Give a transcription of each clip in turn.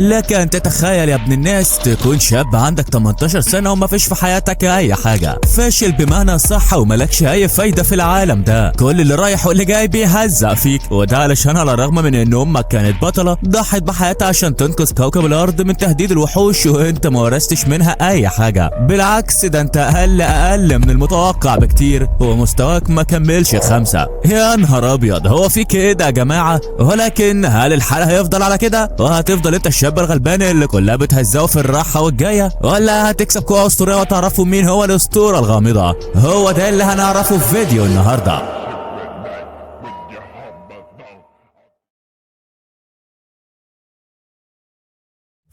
لكن تتخيل يا ابن الناس تكون شاب عندك 18 سنة وما فيش في حياتك اي حاجة، فاشل بمعنى صح وملكش اي فايدة في العالم ده، كل اللي رايح واللي جاي بيهزق فيك، وده علشان على الرغم من ان امك كانت بطلة ضحت بحياتها عشان تنقذ كوكب الارض من تهديد الوحوش وانت ما ورثتش منها اي حاجة، بالعكس ده انت اقل من المتوقع بكتير ومستواك ما كملش 5. يا نهار ابيض، هو في كده يا جماعة؟ ولكن هل الحال هيفضل على كده وهتفضل انت الشاب الغلبان اللي كلها بتهزقه في الراحة والجاية، ولا هتكسب قوة اسطورية وتعرفوا مين هو الاسطورة الغامضة؟ هو ده اللي هنعرفه في فيديو النهارده.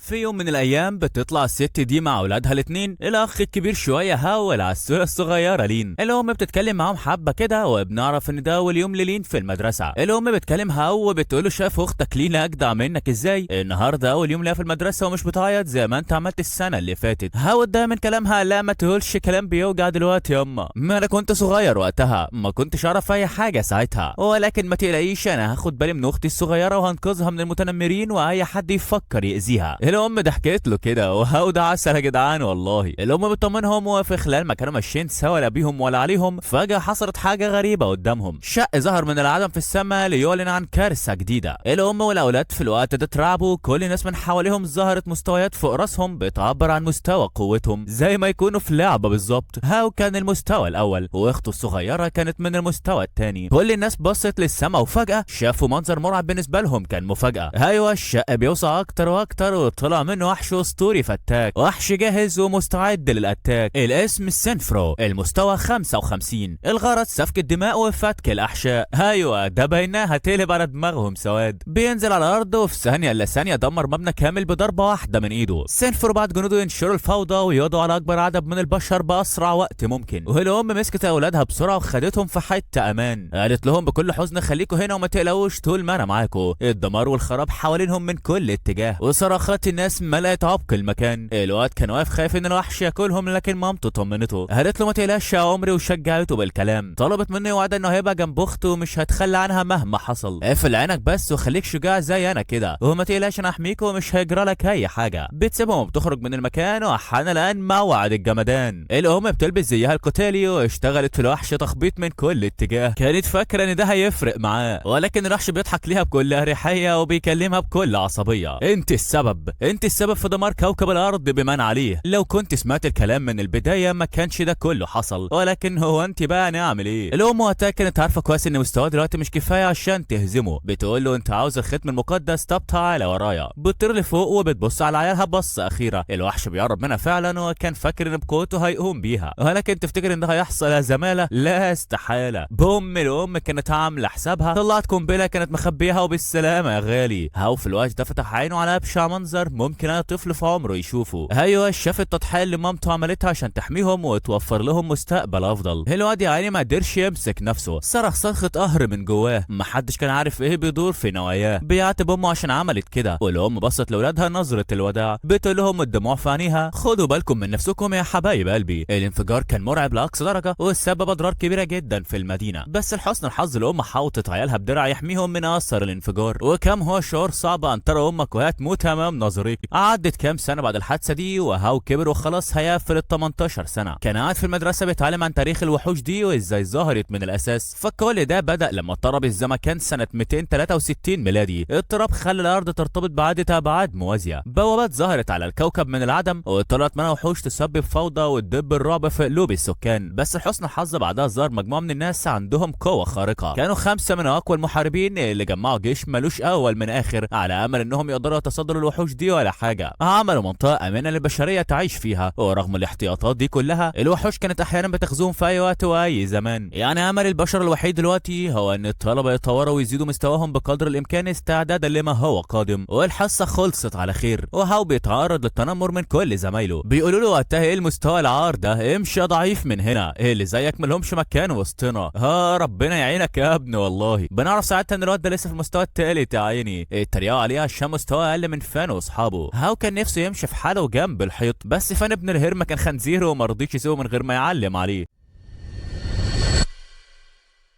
في يوم من الايام بتطلع الست دي مع اولادها الاثنين، الاخ الكبير شويه هاو والعسوله الصغيره لين. الام بتتكلم معاهم حبه كده وبنعرف ان ده اول يوم للين في المدرسه. الام بتكلم هاو وبتقول له شايف اختك لين اجدع منك ازاي؟ النهارده اول يوم ليها في المدرسه ومش بتعيط زي ما انت عملت السنه اللي فاتت. هاو اتضايق من كلامها، لا ما تقولش كلام بيوجع دلوقتي ياما، ما انا كنت صغير وقتها ما كنتش اعرف اي حاجه ساعتها، ولكن ما تقلقيش انا هاخد بالي من اختي الصغيره وهنقذها من المتنمرين واي حد يفكر يأذيها. الام ضحكت له كده وهاو ده عسل يا جدعان والله. الام بتطمنهم وفي خلال ما كانوا ماشيين سوا لا بيهم ولا عليهم فجاه حصلت حاجه غريبه قدامهم، شق ظهر من العدم في السماء ليعلن عن كارثه جديده. الام والاولاد في الوقت ده اترعبوا، كل الناس من حواليهم ظهرت مستويات فوق راسهم بتعبر عن مستوى قوتهم زي ما يكونوا في لعبه بالظبط. هاو كان المستوى الاول واخته الصغيره كانت من المستوى الثاني. كل الناس بصت للسماء وفجاه شافوا منظر مرعب بالنسبه لهم كان مفاجاه. ايوه الشق بيوسع اكتر واكتر وطلع منه وحش اسطوري فتاك، وحش جاهز ومستعد للاتاك. الاسم السنفرو، المستوى 55، الغرض سفك الدماء وفتك الاحشاء. ايوه ده باينها هتقلب على دماغهم سواد. بينزل على الارض وفي ثانيه الا ثانيه دمر مبنى كامل بضربه واحده من ايده. سنفرو بعد جنوده ينشروا الفوضى ويقضوا على اكبر عدد من البشر باسرع وقت ممكن. والام مسكت اولادها بسرعه وخدتهم في حته امان، قالت لهم بكل حزن خليكوا هنا وما تقلقوش طول ما انا معاكم. الدمار والخراب حوالينهم من كل اتجاه وصرخات الناس ملأت عمق المكان. الواد كان واقف خايف ان الوحش ياكلهم، لكن مامته طمنته قالت له ما تقلقش يا عمري وشجعته بالكلام. طلبت منه وعد انه هيبقى جنب اخته ومش هتخلى عنها مهما حصل. قفل عينك بس وخليك شجاع زي انا كده وما تقلقش انا احميك ومش هيجرى لك اي حاجه. بتسيبهم وبتخرج من المكان وحان الان موعد الجمدان. الام بتلبس زيها القتالي واشتغلت في الوحش تخبيط من كل اتجاه. كانت فاكره ان ده هيفرق معاه، ولكن الوحش بيضحك ليها بكل اريحيه وبيكلمها بكل عصبيه. انت السبب في دمار كوكب الارض بمن عليه، لو كنت سمعت الكلام من البدايه ما كانش ده كله حصل، ولكن هو انت بقى نعمل ايه؟ الام وقتها كانت عارفه كويس ان مستواه دلوقتي مش كفايه عشان تهزمه. بتقول له انت عاوز الختم المقدس؟ طب تعالى ورايا. بتطير لفوق وبتبص على عيالها بصه اخيره. الوحش بيقرب منها فعلا وكان فاكر ان بقوته هيقوم بيها، ولكن تفتكر ان ده هيحصل يا زماله؟ لا استحاله. بوم، الام كانت عامله حسابها طلعت قنبله كانت مخبيها وبالسلامه يا غالي. هاو في الوقت ده فتح عينه على ابشع منظر ممكن اي طفل في عمره يشوفه. ايوه شاف التضحيه اللي مامته عملتها عشان تحميهم وتوفر لهم مستقبل افضل. الواد يا عيني ما قدرش يمسك نفسه، صرخ صرخه قهر من جواه، محدش كان عارف ايه بيدور في نواياه. بيعاتب امه عشان عملت كده، والام بصت لاولادها نظره الوداع بتقول لهم الدموع في عينيها خدوا بالكم من نفسكم يا حبايب قلبي. الانفجار كان مرعب لاقصى درجه وسبب اضرار كبيره جدا في المدينه، بس لحسن الحظ الام حاوطت عيالها بدرع يحميهم من اثر الانفجار. وكم هو شعور صعب ان ترى امك وهي تموت امام نظرك. عدت كام سنه بعد الحادثه دي وهاو كبر وخلاص هيقفل ال 18 سنه. كان قاعد في المدرسه بيتعلم عن تاريخ الوحوش دي وازاي ظهرت من الاساس. فكل ده بدا لما اضطرب الزمكان سنه 263 ميلادي. اضطراب خلى الارض ترتبط بعدة ابعاد موازيه. بوابات ظهرت على الكوكب من العدم وطلعت منها وحوش تسبب فوضى وتدب الرعب في قلوب السكان. بس لحسن الحظ بعدها ظهر مجموعه من الناس عندهم قوه خارقه، كانوا 5 من اقوى المحاربين اللي جمعوا جيش ملوش اول من اخر على امل انهم يقدروا يتصدروا الوحوش دي ولا حاجه. عملوا منطقه امنه للبشريه تعيش فيها، ورغم الاحتياطات دي كلها الوحوش كانت احيانا بتغزوهم في اي وقت واي زمان. يعني امل البشر الوحيد دلوقتي هو ان الطلبه يتطوروا ويزيدوا مستواهم بقدر الامكان استعدادا لما هو قادم. والحصه خلصت على خير وهاو بيتعرض للتنمر من كل زمايله. بيقولوا له وقتها ايه المستوى العار ده؟ امشي ضعيف من هنا، ايه اللي زيك ملهمش مكان وسطنا. ربنا يعينك يا ابني والله. بنعرف ساعتها ان الواد ده لسه في المستوى الثالث يا عيني. اتريقوا عليه عشان مستوى اقل من فان واصحابه. هاو كان نفسه يمشي في حاله جنب الحيط، بس فان ابن الهرمه كان خنزير وما رضيش يسيبه من غير ما يعلم عليه.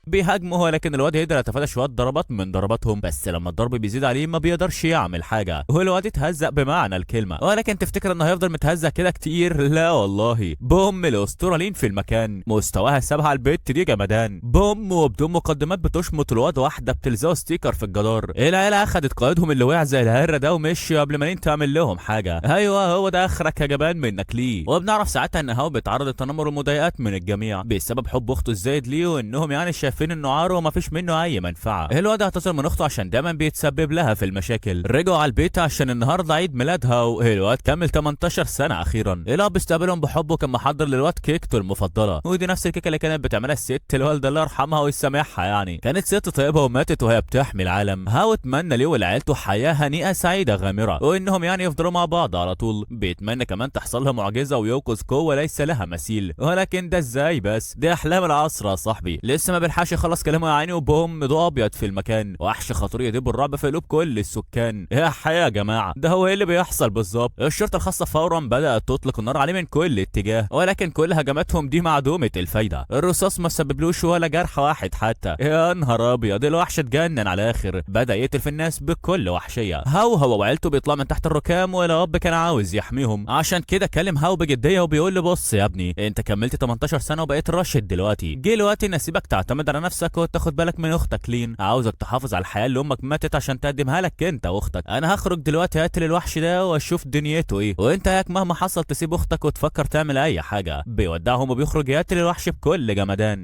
بيهاجمه، ولكن الواد يقدر يتفادى شويه ضربات من ضرباتهم، بس لما الضرب بيزيد عليه ما بيقدرش يعمل حاجه، والواد اتهزق بمعنى الكلمه. ولكن تفتكر انه هيفضل متهزق كده كتير؟ لا والله. بوم الاسطوره لين في المكان، مستواها سابها البت دي جمدان، بوم وبدون مقدمات بتشمط الواد واحده بتلزقه ستيكر في الجدار. العيله اخدت قائدهم اللي وقع زي الهره ده ومشي قبل ما لين تعمل لهم حاجه. ايوه هو ده اخرك يا جبان منك ليه. وبنعرف ساعتها ان هاو بيتعرض للتنمر والمضايقات من الجميع بسبب حب اخته الزايد ليه، وانهم يعني شايفين انه عار وما فيش منه اي منفعه. الواد اعتذر من اخته عشان دايما بيتسبب لها في المشاكل. رجعوا على البيت عشان النهارده عيد ميلادها، والواد كمل 18 سنه اخيرا. الاب استقبلهم بحب وكان محضر للواد كيكته المفضله، ودي نفس الكيكه اللي كانت بتعملها الست الوالده الله يرحمها ويسامحها، يعني كانت ست طيبه وماتت وهي بتحمي العالم. هاو اتمنى ليه ولعيلته حياه هنيئه سعيده غامره، وانهم يعني يفضلوا مع بعض على طول. بيتمنى كمان تحصل لها معجزه ويوقظ قوه ليس لها مثيل، ولكن ده ازاي بس؟ دي احلام العصر يا صاحبي. لسه ما بيلحقش يخلص كلامه يا عيني وبوم ضوء ابيض في المكان، وحش خطير يدب الرعب في قلوب كل السكان. يا حياه يا جماعه، ده هو ايه اللي بيحصل بالظبط؟ الشرطه الخاصه فورا بدات تطلق النار عليه من كل اتجاه، ولكن كل هجماتهم دي معدومه الفايده. الرصاص ما سببلوش ولا جرح واحد حتى. يا نهار ابيض، الوحش اتجنن على الاخر، بدا يقتل في الناس بكل وحشيه. هو وعيلته بيطلعوا من تحت الركام، والاب كان عاوز يحميهم، عشان كده كلم هاو بجديه وبيقول له بص يا ابني، انت كملت 18 سنه وبقيت راشد دلوقتي، جه الوقت ان اسيبك تعتمد على نفسك وتاخد بالك من اختك لين. عاوزك تحافظ على الحياه اللي امك ماتت عشان تقدمها لك انت واختك. انا هخرج دلوقتي اقتل الوحش ده واشوف دنيته ايه، وانت هيك مهما حصل تسيب اختك وتفكر تعمل اي حاجه. بيودعهم وبيخرج يقتل الوحش بكل جمدان.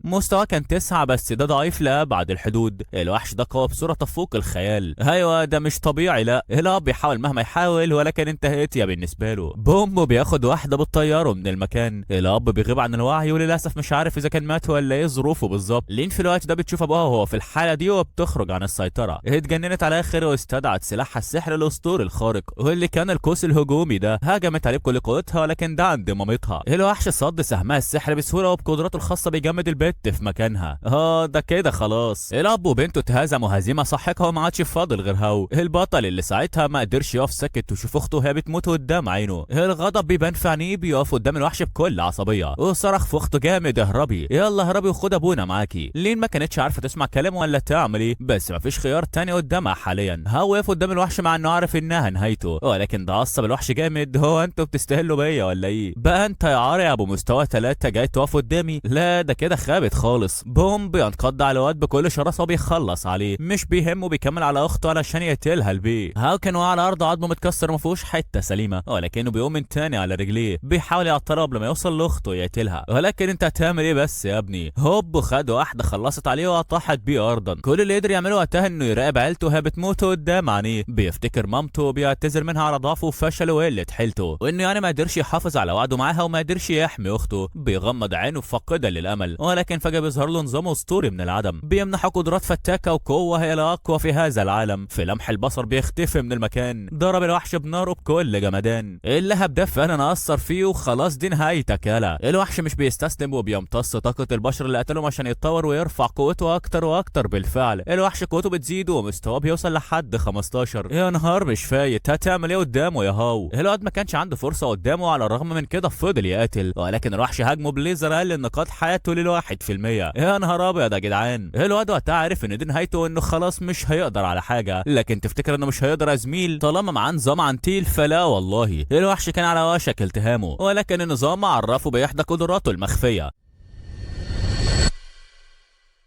مستواه كان 9 بس ده ضعيف لأبعد الحدود. الوحش ده قوي بصورة تفوق الخيال. ايوه ده مش طبيعي. لا الاب بيحاول مهما يحاول، ولكن انتهت يا بالنسبه له. بوم بياخد واحده بالطياره من المكان. الاب بيغيب عن الوعي وللاسف مش عارف اذا كان مات ولا ايه ظروفه بالظبط. لين في الوقت ده بتشوف ابوها وهو في الحاله دي وبتخرج عن السيطره. اتجننت على الاخر واستدعت سلاحها السحر الاسطوري الخارق، واللي كان القوس الهجومي ده. هجمت عليه بكل قوتها، ولكن ده عند مامتها. الوحش صد سهمها السحر بسهوله وبقدراته الخاصه بيجمد البيت في مكانها. ده كده خلاص. الاب وبنته اتهزموا هزيمه ساحقه وما عادش فاضل غير هاو البطل اللي ساعتها ما قدرش يقف ساكت ويشوف اخته وهي بتموت قدام عينه. الغضب بيبان في عينيه، بيقف قدام الوحش بكل عصبيه وصرخ في اخته جامد اهربي، يلا اهربي وخد ابونا معاكي. لين ما كانتش عارفه تسمع كلامه ولا تعمل ايه، بس ما فيش خيار تاني قدامها حاليا. هاو وقف قدام الوحش مع انه عارف انها نهايته، ولكن ده عصب الوحش جامد. هو انتوا بتستهلوا بيا ولا ايه بقى؟ انت يا عار يا ابو مستوى 3 جاي تقف قدامي؟ لا ده كده خابت خالص. بوم بينقض على الواد بكل شراسه وبيخلص عليه، مش بيهمه، بيكمل على اخته علشان يقتلها البيه. هاو كان واقع على الارض عظمه متكسر ما فيهوش حته سليمه، ولكنه بيقوم من تاني على رجليه، بيحاول يعطلها قبل ما يوصل لاخته يقتلها. ولكن انت هتعمل ايه بس يا ابني؟ هوب خد واحده خلصت عليه وطاحت بيه ارضا. كل اللي قدر يعمله وقتها انه يراقب عيلته وهي بتموت قدام عينيه، بيفتكر مامته وبيعتذر منها على ضعفه وفشله وقله حيلته، وانه يعني ما قدرش يحافظ على وعده معاها وما قدرش يحمي اخته. بيغمض عينه فاقدا للامل، ولكن فجاه بيظهر له نظام اسطوري من العدم بيمنحه قدرات فتاكه وقوه هي الاقوى في هذا العالم. في لمح البصر بيختفي من المكان. ضرب الوحش بناره بكل جمدان. اللهب ده فعلا اثر فيه وخلاص دي نهايتك يالا. الوحش مش بيستسلم وبيمتص طاقه البشر اللي قتلهم عشان يتطور ويرفع قوته اكتر واكتر. بالفعل الوحش قوته بتزيد ومستواه بيوصل لحد 15. يا نهار مش فايت، هتعمل ايه قدامه يا هاو؟ الواد ما كانش عنده فرصه قدامه، على الرغم من كده فضل يقاتل، ولكن الوحش هاجمه بليزر قلل نقاط حياته لل1%. يا نهار ابيض يا جدعان. الواد وقتها عارف ان دي نهايته وانه خلاص مش هيقدر على حاجه، لكن تفتكر انه مش هيقدر يا زميل طالما معاه نظام عنتيل؟ فلا والله. الوحش كان على وشك التهامه، ولكن النظام عرفه باحدى قدراته المخفيه.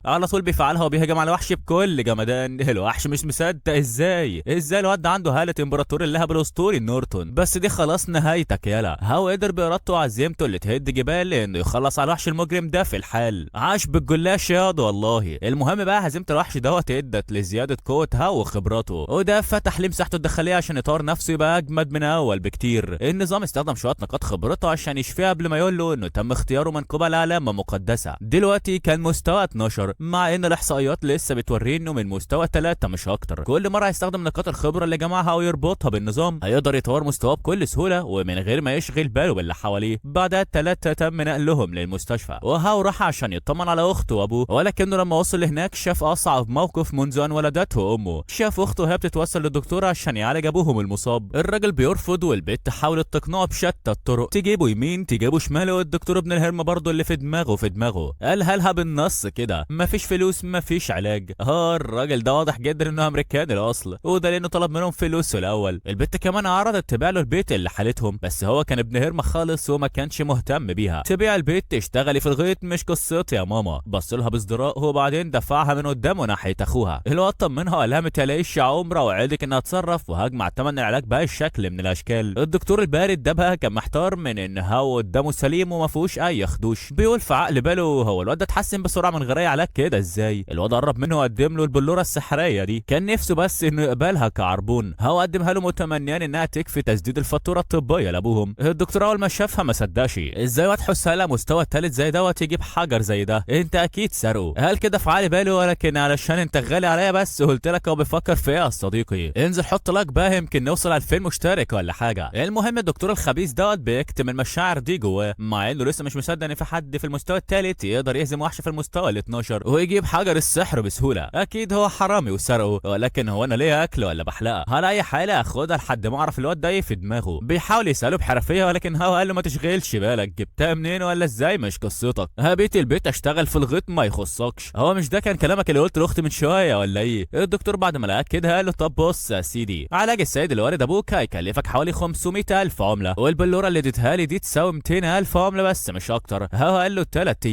على طول بيفعلها وبيهجم على الوحش بكل جمدان. الوحش مش مصدق ازاي الواد ده عنده هاله امبراطور اللهب الاسطوري نورتون. بس دي خلاص نهايتك يالا. هاو قدر بارادته وعزيمته اللي تهد جبال انه يخلص على الوحش المجرم ده في الحال. عاش بالجلاش ياض والله. المهم بقى هزيمه الوحش دوت ادت لزياده قوه هاو وخبراته، وده فتح ليه مساحته الداخليه عشان يطور نفسه يبقى اجمد من اول بكتير. النظام استخدم شويه نقاط خبرته عشان يشفيها قبل ما يقول له انه تم اختياره من قبل علامه مقدسه. دلوقتي كان مستوى 12 مع ان الاحصائيات لسه بتوريه انه من مستوى 3 مش اكتر. كل مره هيستخدم نقاط الخبره اللي جمعها ويربطها بالنظام هيقدر يطور مستواه بكل سهوله ومن غير ما يشغل باله باللي حواليه. بعدها الثلاثه تم نقلهم للمستشفى، وهاو راح عشان يطمن على اخته وابوه، ولكنه لما وصل هناك شاف اصعب موقف منذ ان ولدته امه. شاف اخته وهي بتتوصل للدكتور عشان يعالج ابوهم المصاب. الراجل بيرفض والبت حاولت تقنعه بشتى الطرق، تجيبه يمين تجيبه شمال، والدكتور ابن الهرم برضه اللي في دماغه قالها لها بالنص كده: مفيش فلوس مفيش علاج. الراجل ده واضح جدا انه امريكاني الاصل، وده لانه طلب منهم فلوسه الاول. البت كمان عرضت تبيع له البيت اللي حالتهم، بس هو كان ابن هرم خالص وما كانش مهتم بيها. تبيع البيت تشتغلي في الغيط مش قصتي يا ماما. بص لها بازدراء وبعدين دفعها من قدامه ناحيه اخوها. الواد طمنها وقال لها ما تقلقيش يا عمره وعدك انها تتصرف وهجمع ثمن العلاج باي شكل من الاشكال. الدكتور البارد ده بقى كان محتار من ان هو قدامه سليم وما فيهوش اي خدوش. بيقول في عقل باله هو الواد ده اتحسن بسرعه من غير اي علاج كده ازاي؟ الواد قرب منه وقدم له البلوره السحريه دي، كان نفسه بس انه يقبلها كعربون. هو قدمها له متمنيا انها تكفي تسديد الفاتوره الطبيه لابوهم. الدكتور اول ما شافها ما صدقش، ازاي واد حسالة مستوى الثالث زي دوت يجيب حجر زي ده؟ انت اكيد سرقه. قال كده في عقل باله، ولكن علشان انت غالي عليا بس قلت لك هو بيفكر في ايه يا صديقي. انزل حط لايك بقى يمكن نوصل 2000 مشترك ولا حاجه. المهم الدكتور الخبيث دوت بيكتم المشاعر دي جواه، مع انه لسه مش مصدق ان في حد في المستوى الثالث يقدر يهزم وحش في المستوى ال 12 ويجيب حجر السحر بسهوله. اكيد هو حرامي وسرقه، ولكن هو انا ليه اكل ولا بحلقه؟ على اي حاله اخدها لحد ما اعرف الواد ده ايه في دماغه. بيحاول يساله بحرفيه، ولكن هو قال له ما تشغلش بالك، جبتها منين ولا ازاي مش قصتك. هبيت البيت اشتغل في الغيط ما يخصكش. هو مش ده كان كلامك اللي قلت لاختي من شويه ولا ايه؟ الدكتور بعد ما لقاك كده قال له طب بص يا سيدي، علاج السيد اللي والد ابوك هيكلفك حوالي 500,000 عمله، والبلوره اللي اديتها لي دي تساوي 200,000 عمله بس مش اكتر. هو قال له 3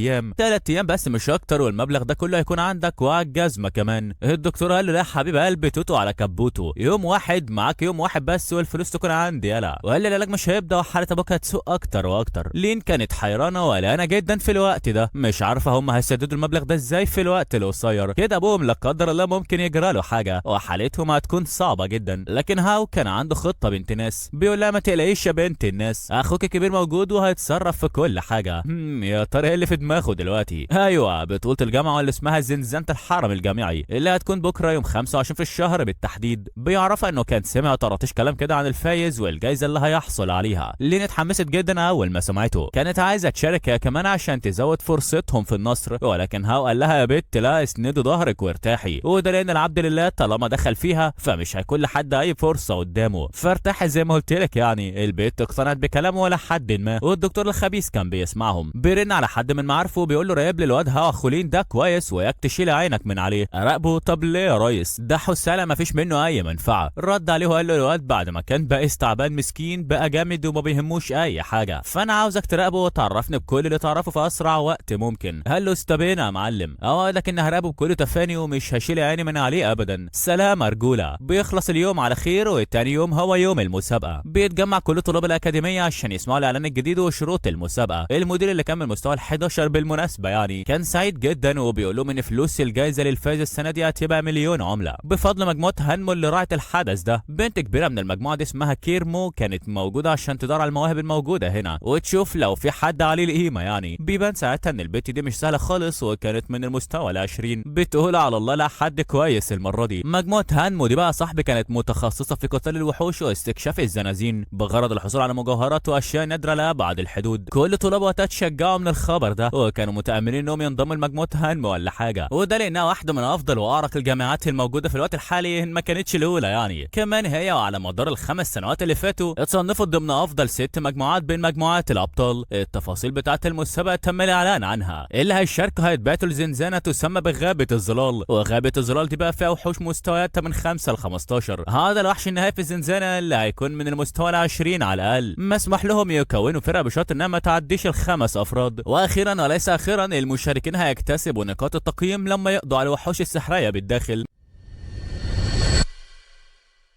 ايام بس مش اكتر، والمبلغ ده كله هيكون عندك وعلى الجزمه كمان. الدكتور قال له لا حبيب قلبي، توتو على كبوته، يوم واحد معاك، يوم واحد بس والفلوس تكون عندي يلا. وقال لي العلاج مش هيبدا وحاله ابوك هتسوق اكتر واكتر. لين كانت حيرانه وقلقانه جدا في الوقت ده، مش عارفه هم هيسددوا المبلغ ده ازاي في الوقت القصير كده. ابوهم لا قدر الله ممكن يجرى له حاجه وحالتهم هتكون صعبه جدا. لكن هاو كان عنده خطه بنت ناس، بيقول لها ما تقلقيش يا بنت الناس، اخوك الكبير موجود وهيتصرف في كل حاجه. يا ترى ايه اللي في دماغه دلوقتي؟ ايوه بطوله الجامعه اللي اسمها زنزانه الحرم الجامعي اللي هتكون بكره يوم 25 في الشهر بالتحديد. بيعرف انه كان سمع طرطيش كلام كده عن الفايز والجائزه اللي هيحصل عليها. لين اتحمست جدا اول ما سمعته، كانت عايزه تشارك هي كمان عشان تزود فرصتهم في النصر، ولكن هاو قال لها يا بت لا، اسندي ظهرك وارتاحي، وده لان العبد لله طالما دخل فيها فمش هيكون لحد اي فرصه قدامه، فارتاحي زي ما قلت لك. يعني البت اقتنعت بكلامه ولا حد ما، والدكتور الخبيث كان بيسمعهم. بيرن على حد من معارفه بيقول له راقب لي الواد هوا خولين ده كويس وياك تشيل عينك من عليه. اراقبه؟ طب ليه يا ريس؟ ده حسالة مفيش منه اي منفعه. رد عليه وقال له الواد بعد ما كان بائس تعبان مسكين بقى جامد وما بيهموش اي حاجه، فانا عاوزك تراقبه وتعرفني بكل اللي تعرفه في اسرع وقت ممكن. قال له استبينا يا معلم، اوعدك ان هراقبه بكل تفاني ومش هشيل عيني من عليه ابدا. سلام رجوله. بيخلص اليوم على خير، والتاني يوم هو يوم المسابقه. بيتجمع كل طلاب الاكاديميه عشان يسمعوا الاعلان الجديد وشروط المسابقه. المدير اللي كان من المستوى ال11 بالمناسبه يعني كان سعيد جدا، وبيقول لهم ان فلوس الجائزه للفائز السنه دي هتبقى 1,000,000 عمله بفضل مجموعه هانمو اللي راعت الحدث ده. بنت كبيره من المجموعه دي اسمها كيرمو كانت موجوده عشان تدور على المواهب الموجوده هنا وتشوف لو في حد عليه القيمه. يعني بيبان ساعتها ان البنت دي مش سهله خالص، وكانت من المستوى ال20. بتقول على الله لا حد كويس المره دي. مجموعه هانمو دي بقى صاحبي كانت متخصصه في قتال الوحوش واستكشاف الزنازين بغرض الحصول على مجوهرات واشياء نادره لابعد الحدود. كل طلابها تشجعوا من الخبر ده، وكانوا متاملين انهم ينضموا لمجموعه هانمو ولا حاجه، وده لانها واحده من افضل واعرق الجامعات الموجوده في الوقت الحالي، ما كانتش الاولى يعني. كمان هي وعلى مدار ال5 سنوات اللي فاتوا اتصنفت ضمن افضل 6 مجموعات بين مجموعات الابطال. التفاصيل بتاعه المسابقه تم الاعلان عنها. اللي هيشاركوا هيتبعتوا لزنزانه تسمى بغابه الظلال، وغابه الظلال دي بقى فيها وحوش مستوياتها من 5 ل15. هذا الوحش النهائي في الزنزانه اللي هيكون من المستوى ال20 على الاقل. مسموح لهم يكونوا فرقه بشرط انها ما تعديش ال5 افراد. واخيرا وليس اخيرا، المشاركين هيكتسبوا نقاط التقييم لما يقضوا على الوحوش السحريه بالداخل.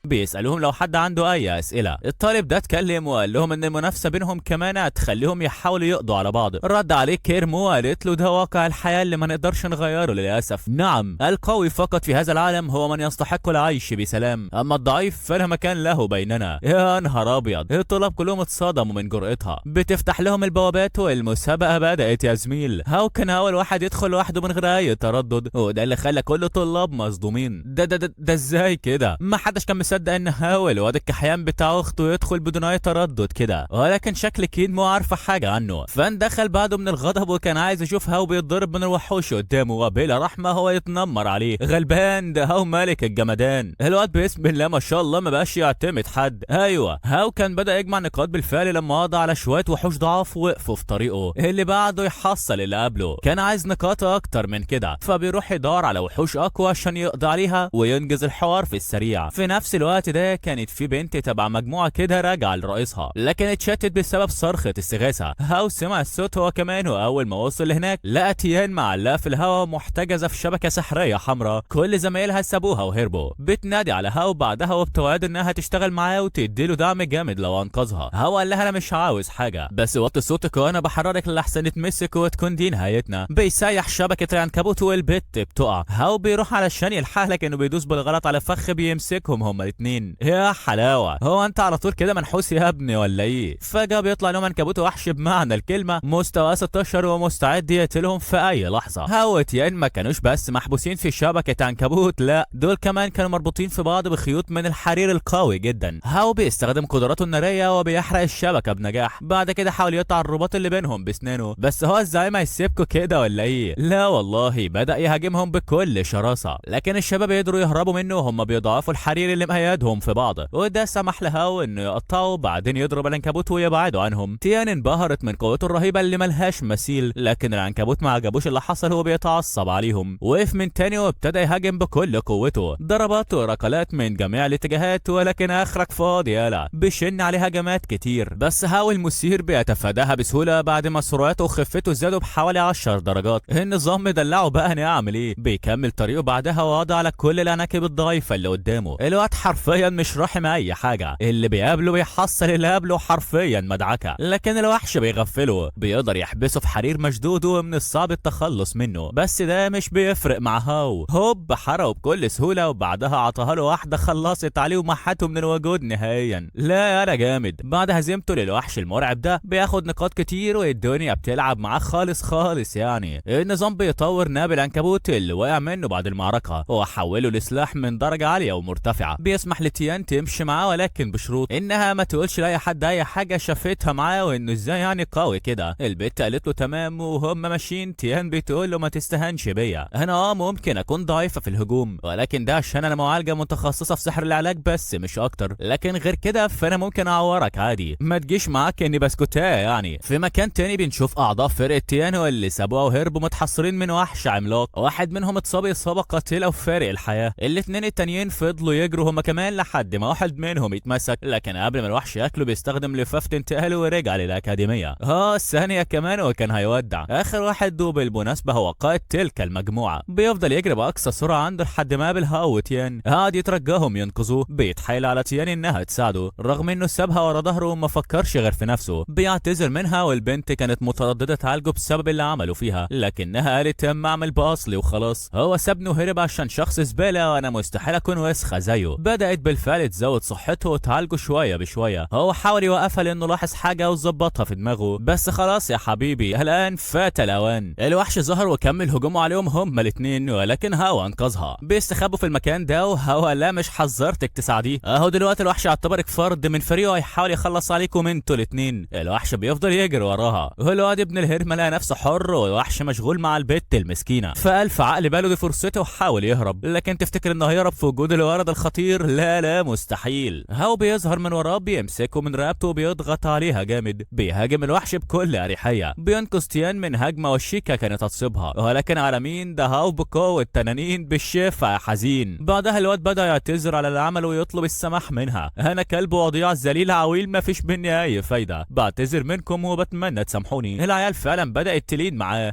بيسالوهم لو حد عنده اي اسئله. الطالب ده اتكلم وقال لهم ان المنافسه بينهم كمان هتخليهم يحاولوا يقضوا على بعض. رد عليه كيرم وقالت له ده واقع الحياه اللي ما نقدرش نغيره للاسف. نعم، القوي فقط في هذا العالم هو من يستحق العيش بسلام، اما الضعيف فلا مكان له بيننا. يا نهار ابيض، الطلاب كلهم اتصدموا من جرأتها. بتفتح لهم البوابات والمسابقه بدات يا زميل. هاو كان اول واحد يدخل لوحده من غير اي تردد، وده اللي خلى كل الطلاب مصدومين. ده ازاي كده؟ ما حدش كان مصدق ان هاو الواد الكحيان بتاع اخته يدخل بدون اي تردد كده، ولكن شكل كيد مو عارفه حاجه عنه. فان دخل بعده من الغضب وكان عايز يشوف هاو بيتضرب من الوحوش قدامه، وبلا رحمه هو يتنمر عليه. غلبان ده هاو ملك الجمدان. الواد بسم الله ما شاء الله ما بقاش يعتمد حد. ايوه، هاو كان بدا يجمع نقاط بالفعل لما قضى على شويه وحوش ضعاف وقفوا في طريقه. اللي بعده يحصل اللي قبله، كان عايز نقاط اكتر من كده، فبيروح يدور على وحوش اقوى عشان يقضي عليها وينجز الحوار في السريع. في نفس الوقت ده كانت في بنت تبع مجموعه كده راجعه لرئيسها، لكن اتشتت بسبب صرخه استغاثه. هاو سمع الصوت هو كمان، واول ما وصل لهناك لقى تيان معلقه في الهواء محتجزه في شبكه سحريه حمراء. كل زمايلها سابوها وهربوا. بتنادي على هاو بعدها وبتوعد انها تشتغل معاه وتديله دعم جامد لو انقذها. هاو قال لها انا مش عاوز حاجه، بس وطي صوتك وانا بحررك لحسن تمسك وتكون دي نهايتنا. بيسيح شبكه العنكبوت والبت بتقع. هاو بيروح علشان يلحقها لكنه بيدوس بالغلط على فخ بيمسكهم هما الاثنين. يا حلاوه، هو انت على طول كده منحوس يا ابني ولا ايه؟ فجاه بيطلع لهم عنكبوت وحش بمعنى الكلمه، مستوى 16 ومستعد يقتلهم في اي لحظه. هاو وتيان ما كانوش بس محبوسين في شبكه عنكبوت، لا دول كمان كانوا مربوطين في بعض بخيوط من الحرير القوي جدا. هاو بيستخدم قدراته الناريه وبيحرق الشبكه بنجاح. بعد كده حاول يقطع الرباط اللي بينهم بسنانه، بس هو الزعيم هيسيبكوا كده ولا ايه؟ لا والله، بدا يهاجمهم بكل شراسه، لكن الشباب يقدروا يهربوا منه وهم بيضعفوا الحرير اللي مقيدهم في بعض، وده سمح لهاو انه يقطعه بعدين يضرب العنكبوت ويبعدوا عنهم. تيان انبهرت من قوته الرهيبه اللي ملهاش مثيل، لكن العنكبوت ما عجبوش اللي حصل وبيتعصب عليهم. وقف من تاني وابتدى يهاجم بكل قوته، ضربات وركلات من جميع الاتجاهات، ولكن اخرك فاضي يالا، بيشن عليه هجمات كتير. بس هاو المثير بيتفاداها بسهوله بعد ما سرعته وخفته زادوا بحوالي 10 درجات. النظام مدلعه بقى نعمل ايه؟ بيكمل طريقه بعدها وقضى على كل العناكب الضعيفه اللي قدامه. الوقت حرفيا مش راحم اي حاجه، اللي بيقابله بيحصل اللي قابله حرفيا مدعكه، لكن الوحش بيغفله، بيقدر يحبسه في حرير مشدود ومن الصعب التخلص منه. بس ده مش بيفرق مع هاو، هوب حرقه بكل سهوله وبعدها عطاها له واحده خلصت عليه ومحته من الوجود نهائيا. لا انا جامد. بعد هزيمته للوحش المرعب ده بياخد نقاط كتير والدنيا بتلعب معاه خالص يعني. النظام بيطور ناب العنكبوت اللي وقع منه بعد المعركه وحوله لسلاح من درجه عاليه ومرتفعه، بيسمح لتيان تمشي معاه ولكن بشروط انها ما تقولش لاي حد اي حاجه شافتها معاه وانه ازاي يعني قوي كده. البت قالت له تمام، وهم ماشيين تيان بتقول له ما تستهنش بيا، انا ممكن اكون ضعيفه في الهجوم ولكن ده عشان انا معالجه متخصصه في سحر العلاج بس مش اكتر، لكن غير كده فانا ممكن اعورك عادي، ما تجيش معاك اني بسكوتاه يعني. في مكان تاني بنشوف اعضاء فرقه تيانو اللي سابوها وهربوا متحصرين من وحش عملاق. واحد منهم اتصاب اصابه قاتله وفارق الحياه. الاتنين التانيين فضلوا يجروا هما كمان لحد ما واحد منهم يتمسك، لكن قبل ما الوحش ياكله بيستخدم لفافه انتقاله ورجع للاكاديميه. الثانيه كمان وكان هيودع. اخر واحد بالمناسبه هو قائد تلك المجموعه، بيفضل يجري باقصى سرعه عنده لحد ما قابل هاو وتيان، قعد يترجاهم ينقذوه، بيتحايل على تيان انها تساعده رغم انه سابها ورا ظهره وما فكرش غير في نفسه. بيعتذر منها والبنت كانت متردده تعالجه بسبب اللي عمله فيها، لكنها قالت اما اعمل باصلي وخلاص. هو سابني وهرب عشان شخص زباله وانا مستحيل اكون وسخه زيه. بدات بالفعل تزود صحته وتعالجه شويه بشويه. هو حاول يوقفها لانه لاحظ حاجه وظبطها في دماغه، بس خلاص يا حبيبي الان فات الاوان. الوحش ظهر وكمل هجومه عليهم هما الاثنين، ولكن هاو انقذها. بيستخبوا في المكان ده وهاو لا مش حذرتك تساعديه، اهو دلوقتي الوحش يعتبرك فرد من فريقه هيحاول يخلص عليكم انتوا الاثنين. الوحش بيفضل يجري وراها، والواد ابن الهرمه لقى نفسه حر والوحش مشغول مع البت المسكينه، فالف عقل باله دي فرصته وحاول يهرب، لكن تفتكر انه هيهرب في وجود الولد الخطير؟ لا مستحيل. هاو بيظهر من وراه بيمسكه من رقبته وبيضغط عليها جامد، بيهاجم الوحش بكل اريحيه، بينقذ تيان من هجمه والشيكه كانت هتصيبها، ولكن على مين؟ ده هاو بقوه تنانين بالشفا يا حزين. بعدها الواد بدا يعتذر على اللي عمله ويطلب السماح منها. انا كلب وضيع ذليل عويل ما فيش مني اي فايده، بعتذر منكم وبتمنى تسامحوني. العيال فعلا بدات تلين معاه.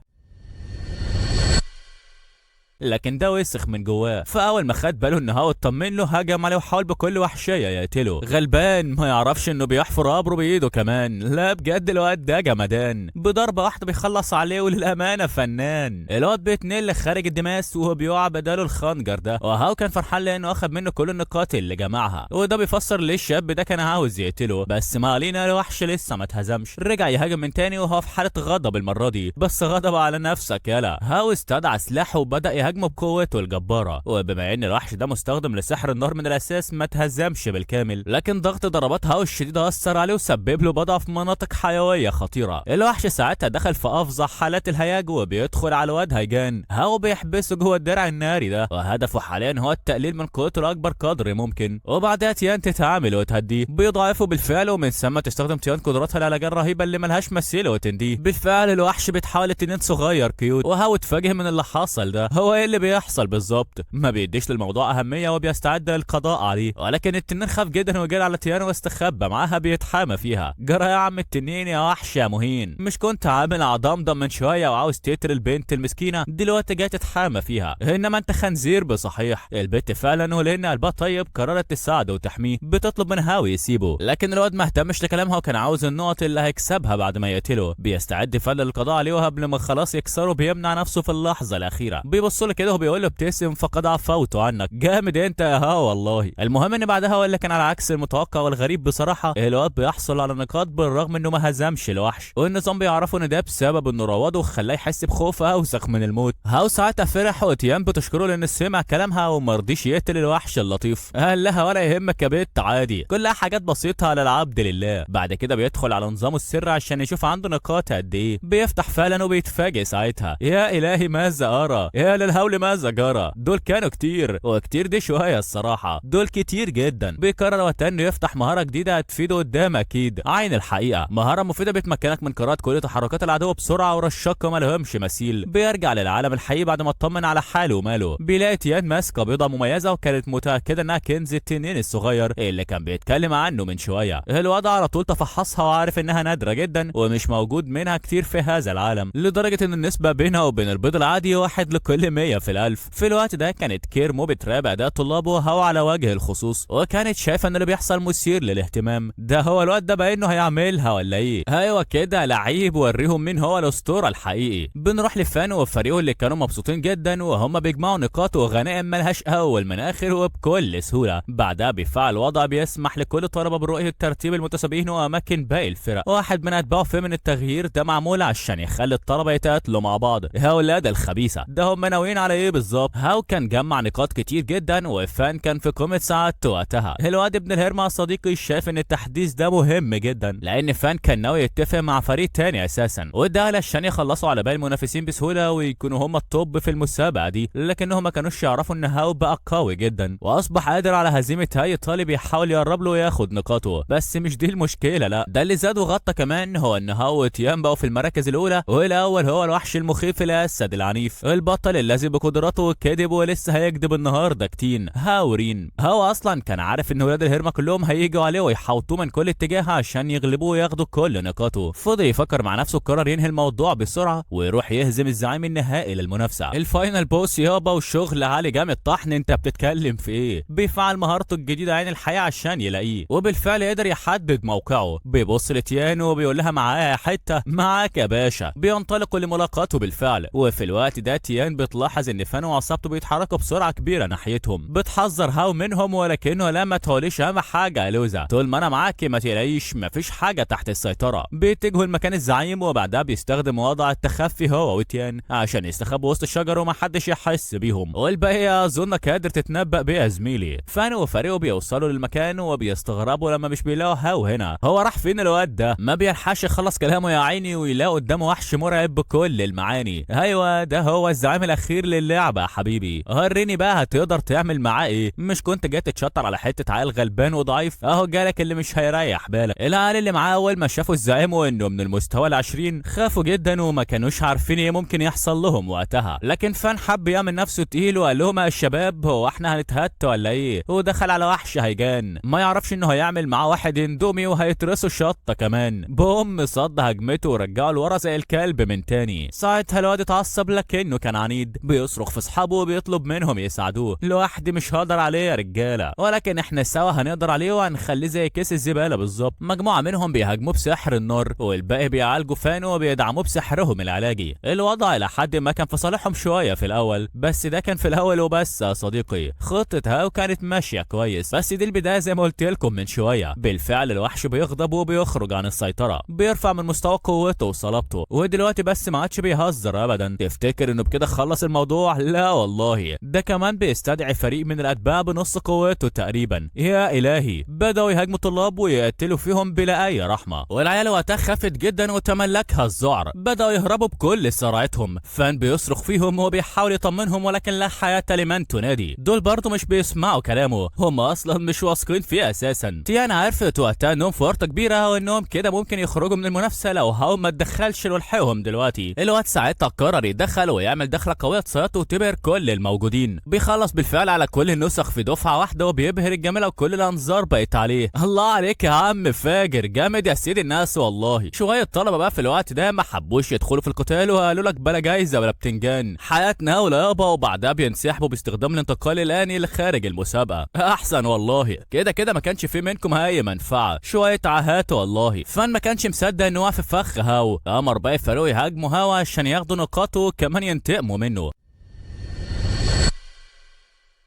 لكن ده وسخ من جواه. فاول ما خد باله ان هاو اطمن له هجم عليه وحاول بكل وحشيه يقتله. غلبان ما يعرفش انه بيحفر قبره بايده كمان. لا بجد الواد ده جمدان، بضربه واحده بيخلص عليه وللامانه فنان. الواد بيتنل خارج الدماس وهو بيقع بداله الخنجر ده، وهاو كان فرحان لانه اخد منه كل النقاط اللي جمعها، وده بيفسر ليه الشاب ده كان عاوز يقتله. بس ما علينا، الوحش لسه ما اتهزمش، رجع يهاجم من تاني وهو في حاله غضب المره دي. بس غضب على نفسك يالا. هاو استدعى سلاحه وبدا يهاجمه بقوته الجباره، وبما ان الوحش ده مستخدم لسحر النار من الاساس ما اتهزمش بالكامل، لكن ضغط ضربات هاو الشديده اثر عليه وسبب له بضعف في مناطق حيويه خطيره. الوحش ساعتها دخل في افظع حالات الهياج وبيدخل على الواد هيجان. هاو بيحبسه جوه الدرع الناري ده، وهدفه حاليا هو التقليل من قوته لاكبر قدر ممكن، وبعدها تيان تتعامل وتهديه. بيضعفه بالفعل، ومن ثم تستخدم تيان قدراتها العلاجيه الرهيبه اللي ملهاش مثيل وتنديه. بالفعل الوحش بيتحول لتنين صغير كيوت، وهاو اتفاجئ من اللي حصل ده. هو ايه اللي بيحصل بالظبط؟ ما بيديش للموضوع اهميه وبيستعد للقضاء عليه، ولكن التنين خاف جدا وجري على تيان واستخبى معاها بيتحامى فيها. جرى يا عم التنين يا وحش يا مهين، مش كنت عامل عضمضم من شويه وعاوز تقتل البنت المسكينه؟ دلوقتي جاي تتحامى فيها، انما انت خنزير بصحيح. البنت فعلا ولان قلبها طيب قررت تساعده وتحميه، بتطلب من هاو يسيبه، لكن الواد ما اهتمش لكلامها وكان عاوز النقط اللي هيكسبها بعد ما يقتله. بيستعد فعلا للقضاء عليه، وقبل ما خلاص يكسره بيمنع نفسه في اللحظه الاخيره. بيبص له كده وبيقول له ابتسم فقد عفوت عنك. جامد انت يا هاو والله. المهم ان بعدها ولا كان على عكس المتوقع والغريب بصراحه، الواد بيحصل على نقاط بالرغم انه ما هزمش الوحش، والنظام بيعرفوا ان ده بسبب انه روضه وخلاه يحس بخوف اوسخ من الموت. هاو ساعتها فرح وتيان بتشكره لان سمع كلامها وما رضيش يقتل الوحش اللطيف. قال لها ولا يهمك يا بنت عادي، كلها حاجات بسيطه على العبد لله. بعد كده بيدخل على نظامه السري عشان يشوف عنده نقاط قد ايه. بيفتح فعلا وبيتفاجئ ساعتها. يا الهي ماذا ارى، يا للهول ماذا جرى. دول كانوا كتير، وكتير دي شويه الصراحه، دول كتير جدا. بيقرر وقتها انه يفتح مهاره جديده هتفيده قدام اكيد. عين الحقيقه، مهاره مفيده بتمكنك من قراءه كل تحركات العدو بسرعه ورشاقه ما لهمش مثيل. بيرجع للعالم الحقيقي بعد ما اطمن على حاله وماله. بيلاقي تيان ماسكه بيضه مميزه وكانت متاكده انها كنز التنين الصغير اللي كان بيتكلم عنه من شويه. الوضع على طول تفحصها وعارف انها نادره جدا ومش موجود منها كتير في هذا العالم، لدرجه ان النسبه بينها وبين البيض العادي 1 لكل 100 في الألف. في الوقت ده كانت كيرمو بتراقب اداء طلابه وهو على وجه الخصوص، وكانت شايفه ان اللي بيحصل مثير للاهتمام. ده هو الواد ده باين انه هيعملها ولا ايه؟ ايوه كده لعيب، وريهم مين هو الاسطوره الحقيقي. بنروح لفان وفريقه اللي كانوا مبسوطين جدا وهم بيجمعوا نقاط وغنائم ملهاش اول من اخر وبكل سهوله. بعدها بيفعل وضع بيسمح لكل الطلبه برؤيه ترتيب المتسابقين واماكن باقي الفرق. واحد من اتباعه فهم ان التغيير ده معمول عشان يخلي الطلبه يتقاتلوا مع بعض. هؤلاء الخبيثه ده هم ناويين على ايه بالظبط؟ هاو كان جمع نقاط كتير جدا، وفان كان في قمه سعادته وقتها. الواد ابن الهرمه صديقي شايف ان التحديث ده مهم جدا، لان فان كان ناوي يتفق مع فريق تاني اساسا، وده علشان يخلصوا على باقي المنافسين بسهوله ويكونوا هم التوب في المسابقه دي. لكنهم ما كانوش يعرفوا ان هاو بقى قوي جدا واصبح قادر على هزيمه اي طالب يحاول يقرب له وياخد نقاطه. بس مش دي المشكله، لا، ده اللي زاد وغطى كمان هو ان هاو وتيان بقوا في المراكز الاولى، والاول هو الوحش المخيف الاسد العنيف، البطل الذي بقدراته كذب ولسه هيكذب النهارده كتين، هاورين. هاو اصلا كان عارف ان ولاد الهرمه كلهم هيجوا عليه ويحاوطوه من كل اتجاه عشان يغلبوه وياخدوا كل نقاطه. فضل يفكر مع نفسه وقرر ينهي الموضوع بسرعه ويروح يهزم الزعيم النهائي للمنافسه. الفاينل بوس يابا، وشغل عالي جامد طحن. انت بتتكلم في ايه؟ بيفعل مهارته الجديده عين الحياه عشان يلاقيه، وبالفعل قدر يحدد موقعه. بيبص لتيان وبيقول لها معايا حته، معاك يا باشا. بينطلقوا لملاقاته بالفعل، وفي الوقت ده تيان بتلاحظ ان فان وعصابته بيتحركوا بسرعه كبيره ناحيتهم. بتحذر هاو منهم ولكنه لا ما تقوليش اهم حاجه يا لوزه، طول ما انا معاك ما تقلقيش مفيش حاجه تحت السيطره. بيتجهوا لمكان الزعيم وبعدها بيستخدم وضع التخفي هو وتيان عشان يستخبوا وسط الشجر ومحدش يحس بيهم. والباقي اظنك قادر تتنبأ بيه يا زميلي. فان وفريقه بيوصلوا للمكان وبيستغربوا لما مش بيلاقوا هاو هنا. هو راح فين الواد ده؟ ما بيلحقش يخلص كلامه يا عيني ويلاقوا قدامه وحش مرعب بكل المعاني. ايوه ده هو الزعيم الاخير للعبه يا حبيبي، وريني بقى هتقدر تعمل معاه ايه؟ مش كنت جاي تتشطر على حته عيل غلبان وضعيف؟ اهو جالك اللي مش هيريح بالك. العيال اللي معاه اول ما شافوا الزعيم وانه من المستوى ال20 خافوا جدا وما كانوش عارفين ايه ممكن يحصل لهم وقتها. لكن فان حب يعمل نفسه تقيل وقال لهم يا شباب هو احنا هنتهت ولا ايه؟ ودخل على وحش هيجان ما يعرفش انه هيعمل معاه واحد اندومي وهيترسوا شطه كمان. بوم صد هجمته ورجعه لورا زي الكلب من تاني. ساعتها الواد اتعصب لكنه كان عنيد، بيصرخ في اصحابه وبيطلب منهم يساعدوه. لوحدي مش هقدر عليه يا رجاله، ولكن احنا سوا هنقدر عليه وهنخليه زي كيس الزباله بالظبط. مجموعه منهم بيهاجموه بسحر النار والباقي بيعالجوا فان وبيدعموه بسحرهم العلاجي. الوضع الى حد ما كان في صالحهم شويه في الاول، بس ده كان في الاول وبس يا صديقي. خطه هاو كانت ماشيه كويس، بس دي البدايه زي ما قلت لكم من شويه. بالفعل الوحش بيغضب وبيخرج عن السيطره، بيرفع من مستوى قوته وصلابته، ودلوقتي بس ما عادش بيهزر ابدا. تفتكر انه بكده خلص الموضوع؟ لا والله، ده كمان بيستدعي فريق من الاتباع بنص قوته تقريبا. يا الهي، بداوا يهاجموا طلاب ويقتلوا فيهم بلا اي رحمه، والعيال وقتها خافت جدا وتملكها الذعر. بداوا يهربوا بكل سرعتهم. فان بيصرخ فيهم وبيحاول يطمنهم، ولكن لا حياه لمن تنادي. دول برضه مش بيسمعوا كلامه، هم اصلا مش واثقين فيه اساسا. تيان عرفت وقتها انهم في ورطه كبيره وانهم كده ممكن يخرجوا من المنافسه لو هاو ما اتدخلش لوحدهم دلوقتي. الواد ساعتها قرر يتدخل ويعمل دخله قويه تصيط وتبهر كل الموجودين. بيخلص بالفعل على كل النسخ في دفعه واحده وبيبهر الجميله وكل الانظار بقت عليه. الله عليك يا عم فاجر، جامد يا سيد الناس والله. شويه طلبه بقى في الوقت ده ما حبوش يدخلوا في القتال وقالوا لك بلا جايزه ولا بتنجان، حياتنا ولا يابا، وبعدها بينسحبوا باستخدام الانتقال الاني لخارج المسابقه. احسن والله، كده كده ما كانش في منكم اي منفعه. شويه عاهات والله. فان ما كانش مصدق انه واقف في فخ هاو، امر باقي الفريق يهاجموا هاو عشان ياخدوا نقاطه وكمان ينتقموا منه.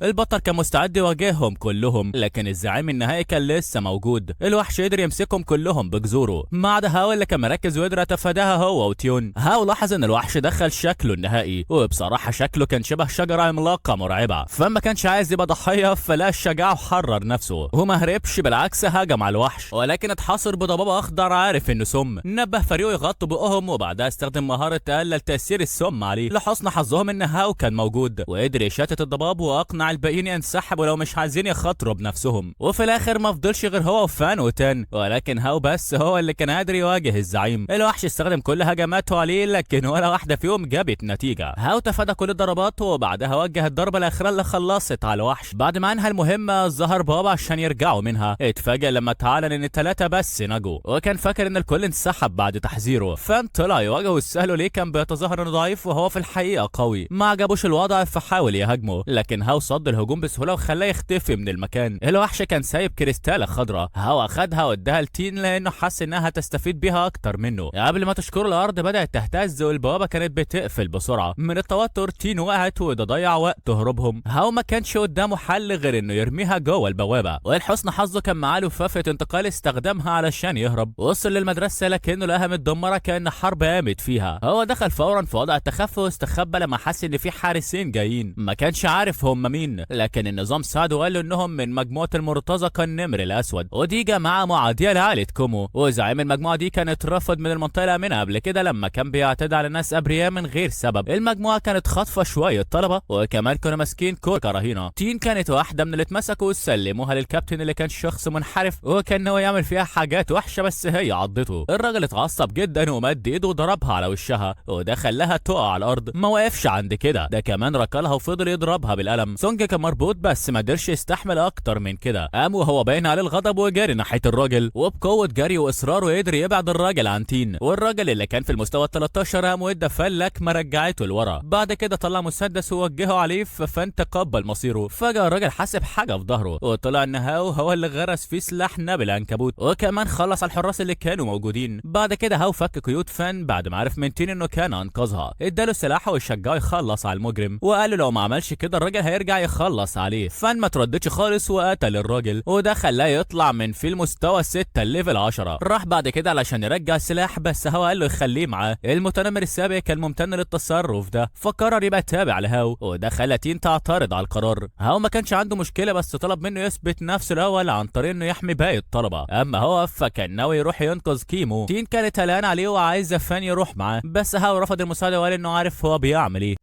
البطل كان مستعد يواجههم كلهم، لكن الزعيم النهائي كان لسه موجود. الوحش قدر يمسكهم كلهم بجذوره، ما عدا هاو اللي كان مركز وقدر يتفاداها هو وتيون. هاو لاحظ ان الوحش دخل شكله النهائي، وبصراحه شكله كان شبه شجره عملاقه مرعبه، فما كانش عايز يبقى ضحيه، فلا الشجاعه وحرر نفسه وما هربش، بالعكس هاجم على الوحش، ولكن اتحاصر بضباب اخضر عارف انه سم. نبه فريقه يغطوا بقهم، وبعدها استخدم مهاره تقلل تاثير السم عليه. لحسن حظهم ان هاو كان موجود وقدر يشتت الضباب واقنع الباقيين ينسحبوا لو مش عايزين يخاطروا بنفسهم. وفي الاخر ما فضلش غير هو وفان وتان، ولكن هاو بس هو اللي كان قادر يواجه الزعيم. الوحش استخدم كل هجماته عليه، لكن ولا واحده فيهم جابت نتيجه. هاو تفادى كل الضربات، وبعدها وجه الضربه الاخيره اللي خلصت على الوحش. بعد ما انهى المهمه ظهر بابا عشان يرجعوا منها. اتفاجئ لما اتعلن ان الثلاثه بس نجوا، وكان فاكر ان الكل انسحب بعد تحذيره. فان طلع يواجهه السهل ليه كان بيتظاهر انه ضعيف وهو في الحقيقه قوي. ما عجبوش الوضع فحاول يهاجمه، لكن هاو صد الهجوم بسهوله وخلاه يختفي من المكان. الوحش كان سايب كريستاله خضراء، هاو اخدها واداها لتين لانه حس انها تستفيد بيها اكتر منه. قبل ما تشكر الارض بدات تهتز والبوابه كانت بتقفل بسرعه. من التوتر تين وقعت وده ضيع وقت هروبهم. هاو ما كانش قدامه حل غير انه يرميها جوه البوابه، ولحسن حظه كان معاه لفافه انتقال استخدمها علشان يهرب. وصل للمدرسه لكنه لقاها متدمره كأن حرب قامت فيها. هو دخل فورا في وضع التخفي واستخبى لما حس ان في حارسين جايين، ما كانش عارف هم مين، لكن النظام ساعده وقال له انهم من مجموعه المرتزقه النمر الاسود، ودي جماعه معاديه لعائله كومو. وزعيم المجموعه دي كان اترفض من المنطقه الامنه قبل كده لما كان بيعتدي على ناس ابرياء من غير سبب. المجموعه كانت خاطفه شويه طلبه، وكمان كانوا ماسكين كوركا رهينه. تين كانت واحده من اللي اتمسكوا وسلموها للكابتن اللي كان شخص منحرف وكان ناوي يعمل فيها حاجات وحشه، بس هي عضته. الراجل اتعصب جدا ومد ايده وضربها على وشها، وده خلاها تقع على الارض. ما وقفش عند كده، ده كمان ركلها وفضل يضربها بالقلم. سونج كان مربوط بس ما قدرش يستحمل اكتر من كده. قام وهو باين عليه الغضب وجاري ناحيه الراجل، وبقوه جري واصراره قدر يبعد الراجل عن تين. والراجل اللي كان في المستوى 13 قام وادى فلك ما رجعته لورا. بعد كده طلع مسدس ووجهه عليه، ففان تقبل مصيره. فجاه الراجل حاسب حاجه في ظهره، وطلع ان هاو اللي غرس فيه سلاح نابل عنكبوت، وكمان خلص على الحراس اللي كانوا موجودين. بعد كده هاو فك قيود فان بعد ما عرف من تين انه كان انقذها. اداله سلاحه وشجعه يخلص على المجرم، وقال له لو ما عملش كده الراجل هيرجع يخلص عليه. فان ما ترددش خالص وقتل الراجل، وده خلاه يطلع من في المستوى 6 الليفل 10. راح بعد كده علشان يرجع السلاح، بس هاو قال له يخليه معاه. المتنمر السابق كان ممتن للتصرف ده، فقرر يبقى تابع لهاو، وده خلى تين تعترض على القرار. هاو ما كانش عنده مشكله، بس طلب منه يثبت نفسه الاول عن طريق انه يحمي باقي الطلبه. اما هو فكان ناوي يروح ينقذ كيمو. تين كانت قلقانه عليه وعايزه فان يروح معاه، بس هاو رفض المساعده وقال انه عارف هو بيعمل ايه.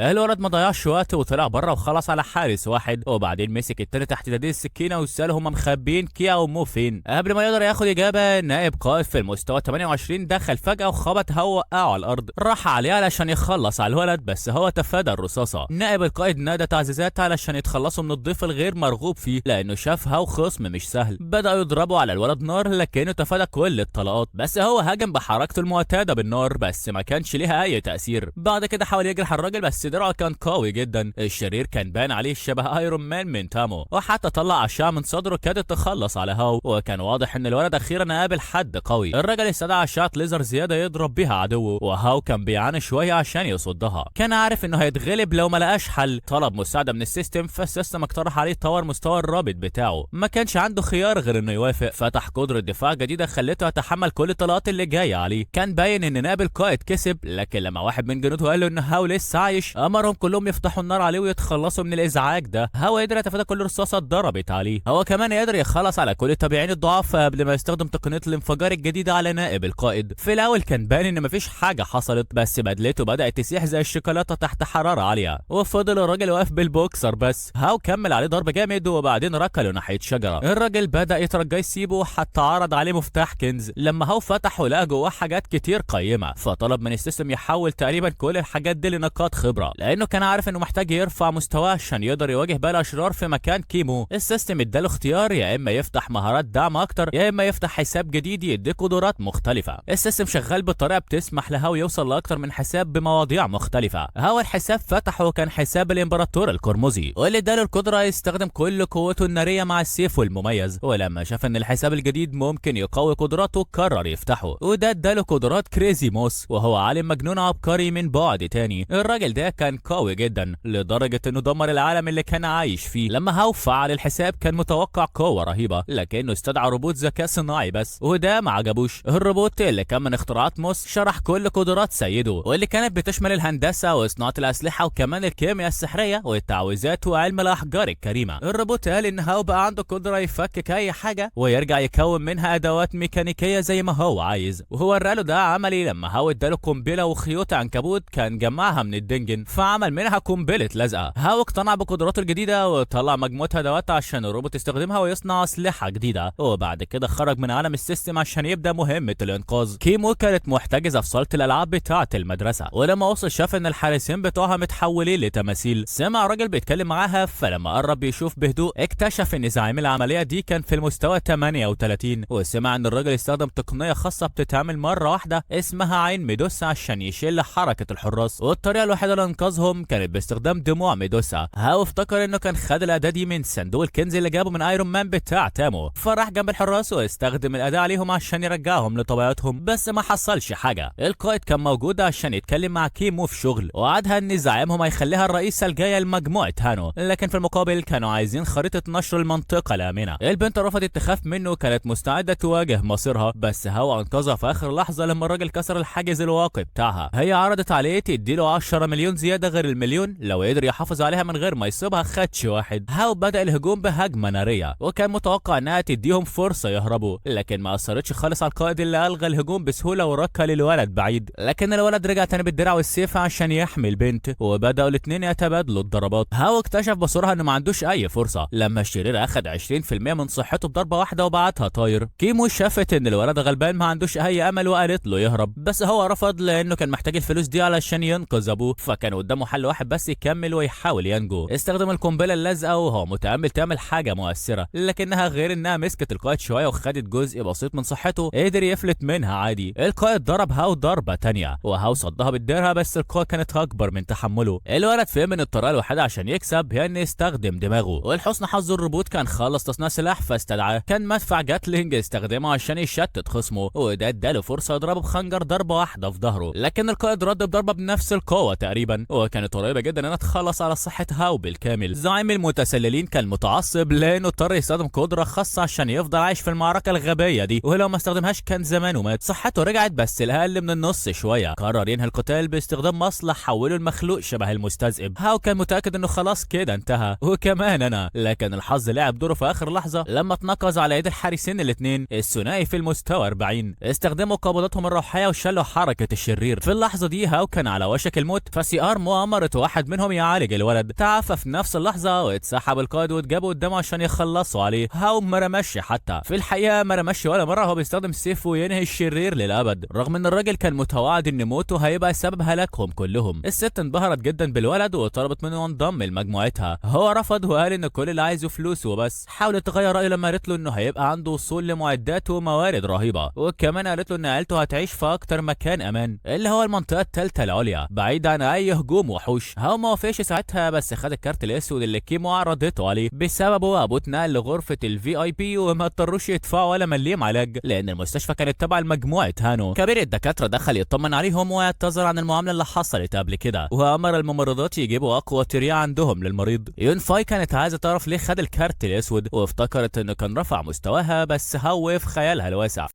الولد ما ضيعش وقت وطلع بره وخلص على حارس واحد، وبعدين مسك التاني تحت ايديه السكينه وسال هما مخبيين كيا ومو فين. قبل ما يقدر ياخد اجابه نائب قائد في المستوى 28 دخل فجاه وخبط هو وقعه على الارض، راح عليه علشان يخلص على الولد بس هو تفادى الرصاصه. نائب القائد نادى تعزيزات علشان يتخلصوا من الضيف الغير مرغوب فيه لانه شاف هاو خصم مش سهل. بداوا يضربوا على الولد نار لكنه تفادى كل الطلقات، بس هو هاجم بحركته المعتاده بالنار بس ما كانش ليها اي تاثير. بعد كده حاول يجرح الراجل بس درعه كان قوي جدا. الشرير كان بان عليه شبه ايرون مان من تامو، وحتى طلع اشعه من صدره كادت تخلص على هاو، وكان واضح ان الولد اخيرا قابل حد قوي. الراجل استدعى اشعه ليزر زياده يضرب بيها عدوه، وهاو كان بيعاني شويه عشان يصدها. كان عارف انه هيتغلب لو ما لقاش حل. طلب مساعده من السيستم، فالسيستم اقترح عليه يطور مستوى الرابط بتاعه. ما كانش عنده خيار غير انه يوافق. فتح قدره دفاع جديده خلته يتحمل كل الطلقات اللي جايه عليه. كان باين ان نائب القائد كسب، لكن لما واحد من جنوده قال له ان هاو لسه عايش امرهم كلهم يفتحوا النار عليه ويتخلصوا من الازعاج ده. هاو قدر يتفادى كل رصاصه اتضربت عليه. هو كمان يقدر يخلص على كل التابعين الضعاف قبل ما يستخدم تقنيه الانفجار الجديده على نائب القائد. في الاول كان باين ان مفيش حاجه حصلت، بس بدلته بدات تسيح زي الشوكولاته تحت حراره عاليه، وفضل الراجل واقف بالبوكسر بس. هاو كمل عليه ضرب جامد وبعدين ركله ناحيه شجره. الراجل بدا يترجى يسيبه حتى عرض عليه مفتاح كنز. لما هاو فتحه لقى جواه حاجات كتير قيمه، فطلب من السيستم يحول تقريبا كل الحاجات دي لنقاط خبره لانه كان عارف انه محتاج يرفع مستواه عشان يقدر يواجه باقي الاشرار في مكان كيمو. السيستم اداله اختيار يا اما يفتح مهارات دعم اكتر يا اما يفتح حساب جديد يديه قدرات مختلفه. السيستم شغال بطريقه بتسمح لهاو يوصل لاكتر من حساب بمواضيع مختلفه. هاو الحساب فتحه كان حساب الامبراطور القرمزي، واللي اداله القدره يستخدم كل قوته الناريه مع السيف المميز. ولما شاف ان الحساب الجديد ممكن يقوي قدراته قرر يفتحه، وده اداله قدرات كريزي موس، وهو عالم مجنون عبقري من بعد تاني. الراجل ده كان قوي جدا لدرجه انه دمر العالم اللي كان عايش فيه. لما هاو فعل الحساب كان متوقع قوه رهيبه، لكنه استدعى روبوت ذكاء صناعي بس، وده ما عجبوش. الروبوت اللي كان من اختراعات موس شرح كل قدرات سيده، واللي كانت بتشمل الهندسه وصناعه الاسلحه وكمان الكيمياء السحريه والتعويذات وعلم الاحجار الكريمه. الروبوت قال ان هاو بقى عنده قدره يفكك اي حاجه ويرجع يكون منها ادوات ميكانيكيه زي ما هو عايز، وهو وراله ده عملي لما هاو اداله قنبله وخيوط عنكبوت كان جمعها من الدنجن فعمل منها قنبله لزقه. هاو اقتنع بقدراته الجديده وطلع مجموعه ادوات عشان الروبوت يستخدمها ويصنع اسلحه جديده، وبعد كده خرج من عالم السيستم عشان يبدا مهمه الانقاذ. كيمو كانت محتجزه في صاله الالعاب بتاعه المدرسه، ولما وصل شاف ان الحارسين بتوعها متحولين لتماثيل. سمع راجل بيتكلم معاها، فلما قرب يشوف بهدوء اكتشف ان زعيم العمليه دي كان في المستوى 38، وسمع ان الراجل استخدم تقنيه خاصه بتتعمل مره واحده اسمها عين ميدوسا عشان يشيل حركه الحراس، والطريقه الوحيده لانقاذهم كانت باستخدام دموع ميدوسا. هاو افتكر انه كان خد الاداه دي من صندوق الكنز اللي جابه من ايرون مان بتاع تامو، فراح جنب الحراس واستخدم الاداه عليهم عشان يرجعهم لطبيعتهم، بس ما حصلش حاجه. القائد كان موجود عشان يتكلم مع كيمو في شغل، وعدها ان زعيمهم هيخليها الرئيسه الجايه لمجموعه هانو، لكن في المقابل كانوا عايزين خريطه نشر المنطقه الامنه. البنت رفضت تخاف منه، كانت مستعده تواجه مصيرها، بس هاو انقذها في اخر لحظه لما الراجل كسر الحاجز الواقي بتاعها. هي عرضت عليه تديله 10 مليون زياده غير المليون لو قدر يحافظ عليها من غير ما يصيبها خدش واحد. هاو بدا الهجوم بهجمه ناريه، وكان متوقع انها تديهم فرصه يهربوا، لكن ما اثرتش خالص على القائد اللي الغى الهجوم بسهوله وركل الولد بعيد. لكن الولد رجع تاني بالدرع والسيف عشان يحمي البنت، وبداوا الاثنين يتبادلوا الضربات. هاو اكتشف بسرعه انه ما عندوش اي فرصه لما الشرير اخد 20% من صحته بضربه واحده وبعتها طاير. كيمو شافت ان الولد غلبان ما عندوش اي امل وقالت له يهرب، بس هو رفض لانه كان محتاج الفلوس دي علشان ينقذ ابوه، فكان قدامه حل واحد بس يكمل ويحاول ينجو. استخدم القنبله اللازقه وهو متامل تعمل حاجه مؤثره، لكنها غير انها مسكت القائد شويه وخدت جزء بسيط من صحته قدر يفلت منها عادي. القائد ضرب هاو ضربه تانية وهاو صدها بالدرع، بس القوه كانت اكبر من تحمله. الولد فهم ان الطريقه الوحيده عشان يكسب هي انه يستخدم دماغه، ولحسن حظه الروبوت كان خلص تصنيع سلاح فاستدعاه. كان مدفع جاتلينج استخدمه عشان يشتت خصمه، وده اداله فرصه يضربه بخنجر ضربه واحده في ظهره، لكن القائد رد بضربه بنفس القوه تقريبا، وكانت قريبه جدا انها تخلص على صحه هاو بالكامل. زعيم المتسللين كان متعصب لانه اضطر يستخدم قدره خاصه عشان يفضل عايش في المعركه الغبيه دي، ولو ما استخدمهاش كان زمانه مات. صحته رجعت بس الاقل من النص شويه. قرر ينهي القتال باستخدام مصلح حوله المخلوق شبه المستذئب. هاو كان متاكد انه خلاص كده انتهى، وكمان انا، لكن الحظ لعب دوره في اخر لحظه لما اتنقز على يد الحارسين الاثنين الثنائي في المستوى 40. استخدموا قبضاتهم الروحيه وشلوا حركه الشرير. في اللحظه دي هاو كان على وشك الموت، فسي ارم وامرت واحد منهم يعالج الولد. تعافى في نفس اللحظه واتسحب القائد واتجابوا قدامه عشان يخلصوا عليه. هاو ما رمش حتى في الحقيقه، ما رمش ولا مره. هو بيستخدم سيفه وينهي الشرير للابد، رغم ان الراجل كان متوعد ان موته هيبقى سبب هلاكهم كلهم. الست انبهرت جدا بالولد وطلبت منه ينضم لمجموعتها. هو رفض وقال ان كل اللي عايزه فلوس وبس. حاولت تغير رايه لما قالت له انه هيبقى عنده وصول لمعدات وموارد رهيبه، وكمان قالت له ان عيلته هتعيش في اكتر مكان امان اللي هو المنطقه الثالثه العليا بعيد عن اي هجوم وحوش. هو ما وافقش ساعتها، بس خد الكارت الاسود اللي كيمو عرضته عليه. بسببه ابوه اتنقل لغرفه الفي اي بي وما اضطروش يدفعوا ولا مليم علاج لان المستشفى كانت تبع لمجموعه هانو. كبير الدكاتره دخل يطمن عليهم واعتذر عن المعامله اللي حصلت قبل كده، وامر الممرضات يجيبوا اقوى تريا عندهم للمريض. يون فاي كانت عايزه تعرف ليه خد الكارت الاسود وافتكرت انه كان رفع مستواها، بس هو في خيالها الواسع.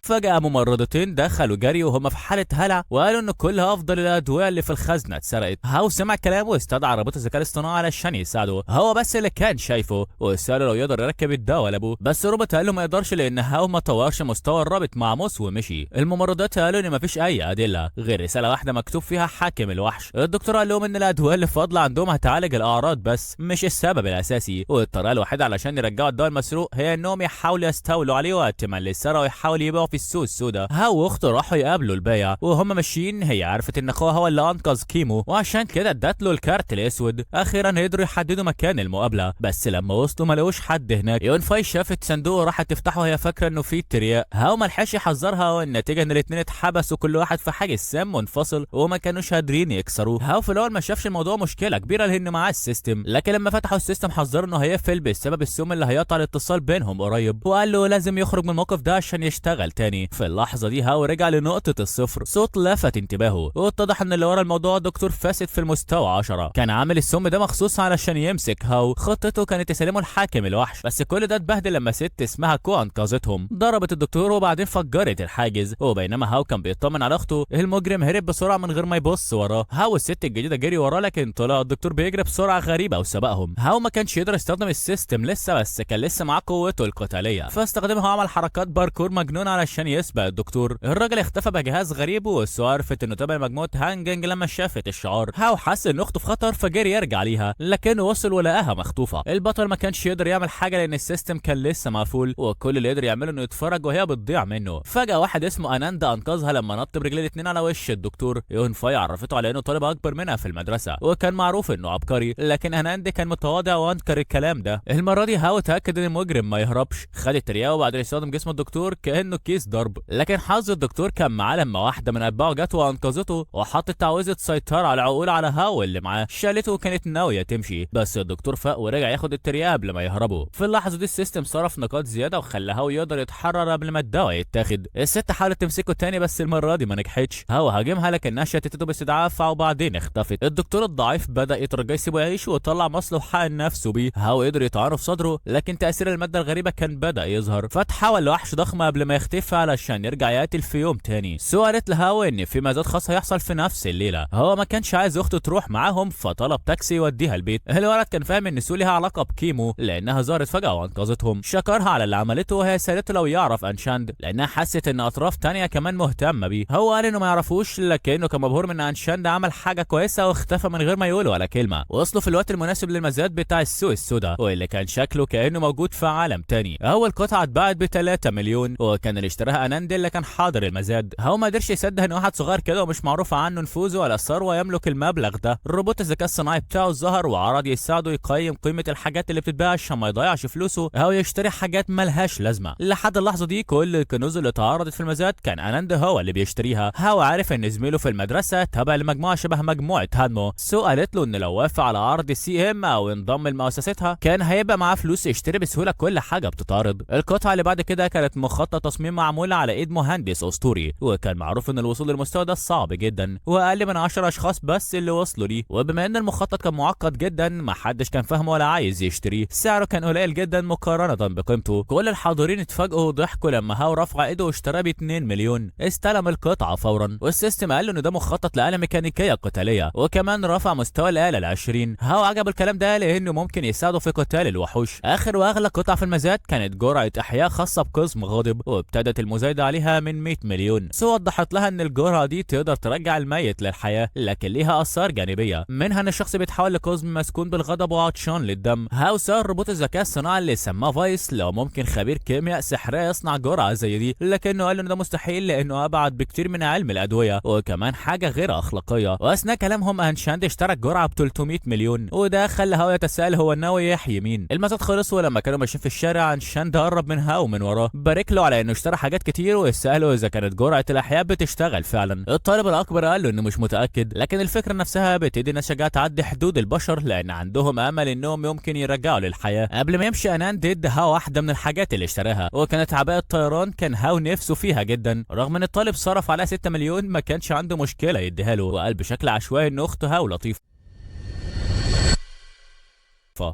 فجأة ممرضتين دخلوا جري وهم في حالة هلع وقالوا ان كل افضل الادوية اللي في الخزنة اتسرقت. هاو سمع كلامه واستدعى روبوت الذكاء الاصطناعي علشان يساعده. هو بس اللي كان شايفه وسأله لو يقدر يركب الدواء لابوه، بس الروبوت قال له ما يقدرش لان هاو ما طورش مستوى الرابط مع موس ومشي. الممرضات قالوا ان مفيش اي ادلة غير رسالة واحدة مكتوب فيها حاكم الوحش. الدكتور قال لهم ان الادوية اللي فاضلة عندهم هتعالج الاعراض بس مش السبب الاساسي، والطريقة الوحيدة علشان يرجعوا الدواء المسروق هي انهم يحاولوا يستولوا عليه وقت ما اللي سرقوا يحاول يبيعوا في السوق السوداء. هاو واخته راحوا يقابلوا البايع وهم ماشيين. هي عرفت ان اخوها هو اللي انقذ كيمو وعشان كده ادت له الكارت الاسود. اخيرا قدروا يحددوا مكان المقابله، بس لما وصلوا ما لقوش حد هناك. يون فاي شافت صندوق وراحت تفتحه وهي فاكره انه فيه ترياق. هاو ما لحقش يحذرها، والنتيجه ان الاثنين اتحبسوا كل واحد في حاجز سام منفصل وما كانوش قادرين يكسروه. هاو في الاول ما شافش الموضوع مشكله كبيره لانه معاه السيستم، لكن لما فتحوا السيستم حذروا انه هيقفل بسبب السم اللي هيقطع الاتصال بينهم قريب، وقال له لازم يخرج من الموقف ده عشان يشتغل تاني. في اللحظه دي هاو رجع لنقطة الصفر. صوت لفت انتباهه واتضح ان اللي ورا الموضوع دكتور فاسد في المستوى 10 كان عامل السم ده مخصوص علشان يمسك هاو. خطته كانت يسلمه الحاكم الوحش، بس كل ده اتبهدل لما ست اسمها كو انقذتهم. ضربت الدكتور وبعدين فجرت الحاجز، وبينما هاو كان بيطمن على اخته المجرم هرب بسرعة من غير ما يبص وراه. هاو الست الجديدة جري وراه، لكن طلع الدكتور بيجري بسرعة غريبة وسبقهم. هاو ما كانش يقدر يستخدم السيستم لسه، بس كان لسه معاه قوته القتالية فاستخدمها وعمل حركات باركور مجنون علشان يسبق الدكتور. الراجل اختفى بجهاز غريب وسو عرفت انه تبع مجموعه هانجنج. لما شافت الشعار هاو حس ان اخته في خطر فجري يرجع ليها، لكنه وصل ولقاها مخطوفه. البطل ما كانش يقدر يعمل حاجه لان السيستم كان لسه مقفول، وكل اللي يقدر يعمله انه يتفرج وهي بتضيع منه. فجاه واحد اسمه اناندا انقذها لما نط برجليه الاثنين على وش الدكتور. يون فاي عرفته على انه طالب اكبر منها في المدرسه وكان معروف انه عبقري، لكن اناندا كان متواضع وانكر الكلام ده. المره دي هاو اتاكد ان المجرم ما يهربش، خد الترياقه وبعدين يستخدم جسم الدكتور كانه كيس ضرب، لكن حظ الدكتور كان معاه لما واحده من اتباعه جت وانقذته وحطت تعويذه سيطره على عقول على هاو اللي معاه. شالته وكانت ناويه تمشي، بس الدكتور فاق ورجع ياخد الترياقه قبل ما يهربوا. في اللحظه دي السيستم صرف نقاط زياده وخلى هاو يقدر يتحرر قبل ما الدواء يتاخد. الست حاولت تمسكه تاني بس المره دي ما نجحتش. هاو هاجمها لكنها شتته باستضعاف وبعدين اختفت. الدكتور الضعيف بدا يترجى يسيبه يعيش وطلع مصله حقن نفسه بيه. هاو قدر يطعنه في صدره، لكن تاثير الماده الغريبه كان بدا يظهر فتحول لوحش ضخم قبل ما يختفي علشان يرجع يقتل في يوم تاني. سو قالت لهاو ان في مزاد خاص هيحصل في نفس الليله. هو ما كانش عايز اخته تروح معاهم فطلب تاكسي يوديها البيت. الولد كان فاهم ان سو ليها علاقه بكيمو لانها ظهرت فجاه وانقذتهم. شكرها على اللي عملته وهي سالته لو يعرف انشاند لانها حست ان اطراف تانية كمان مهتمه بيه. هو قال انه ما يعرفوش، لكنه كان مبهور من انشاند عمل حاجه كويسه واختفى من غير ما يقول ولا كلمه. وصلوا في الوقت المناسب للمزاد بتاع السوق السوداء واللي كان شكله كانه موجود في عالم تاني. اول قطعه اتباعت ب 3 مليون وكان اللي اشتراها اناند اللي كان حاضر المزاد. هو ما قدرش يصدق ان واحد صغير كده ومش معروف عنه نفوذه ولا ثروه يملك المبلغ ده. الروبوت الذكاء الصناعي بتاعه ظهر وعرض يساعده يقيم قيمه الحاجات اللي بتتباع عشان ما يضيعش فلوسه او يشتري حاجات ملهاش لازمه. لحد اللحظه دي كل الكنوز اللي اتعرضت في المزاد كان اناند هو اللي بيشتريها. هو عارف ان زميله في المدرسه تابع لمجموعه شبه مجموعه هانمو. سو قالت له ان لو وافق على عرض سي ام او انضم لمؤسستها كان هيبقى معاه فلوس يشتري بسهوله كل حاجه بتتعرض. القطعه اللي بعد كده كانت مخطط تصميم معمول على ايد مهندس اسطوري، وكان معروف ان الوصول للمستوى ده صعب جدا واقل من 10 اشخاص بس اللي وصلوا ليه. وبما ان المخطط كان معقد جدا ما حدش كان فاهمه ولا عايز يشتريه. سعره كان قليل جدا مقارنه بقيمته. كل الحاضرين اتفاجئوا وضحكوا لما هاو رفع ايده واشتراه ب 2 مليون. استلم القطعه فورا والسيستم قال له ان ده مخطط لآلة ميكانيكيه قتاليه وكمان رفع مستوى الآلة ل 20. هاو عجب الكلام ده لانه ممكن يساعده في قتال الوحوش. اخر واغلى قطعه في المزاد كانت جرعه احياء خاصه بقزم غاضب، وابتدت طلبت المزايده عليها من 100 مليون. سو وضحت لها ان الجرعه دي تقدر ترجع الميت للحياه، لكن ليها اثار جانبيه، منها ان الشخص بيتحول لقزم مسكون بالغضب وعطشان للدم. هاو سال روبوت الذكاء الصناعي اللي سماه فايس لو ممكن خبير كيمياء سحريه يصنع جرعه زي دي، لكنه قال ان ده مستحيل لانه ابعد بكتير من علم الادويه وكمان حاجه غير اخلاقيه. واثناء كلامهم انشاند اشترى الجرعه ب 300 مليون، وده خلى هاو يتساءل هو ناوي يحيي مين. المزاد خلص ولما كانوا ماشيين في الشارع انشاند قرب من هاو من وراه، بارك له على انه اشترى حاجات كتير ويساله اذا كانت جرعه الاحياء بتشتغل فعلا. الطالب الاكبر قال له انه مش متاكد، لكن الفكره نفسها بتدي الناس شجاعه تعدي حدود البشر لان عندهم امل انهم يمكن يرجعوا للحياه. قبل ما يمشي اناند ادى هاو واحده من الحاجات اللي اشتراها، وكانت عباءه طيران كان هاو نفسه فيها جدا. رغم ان الطالب صرف عليها 6 مليون ما كانش عنده مشكله يديها له، وقال بشكل عشوائي ان اخته هاو لطيفه.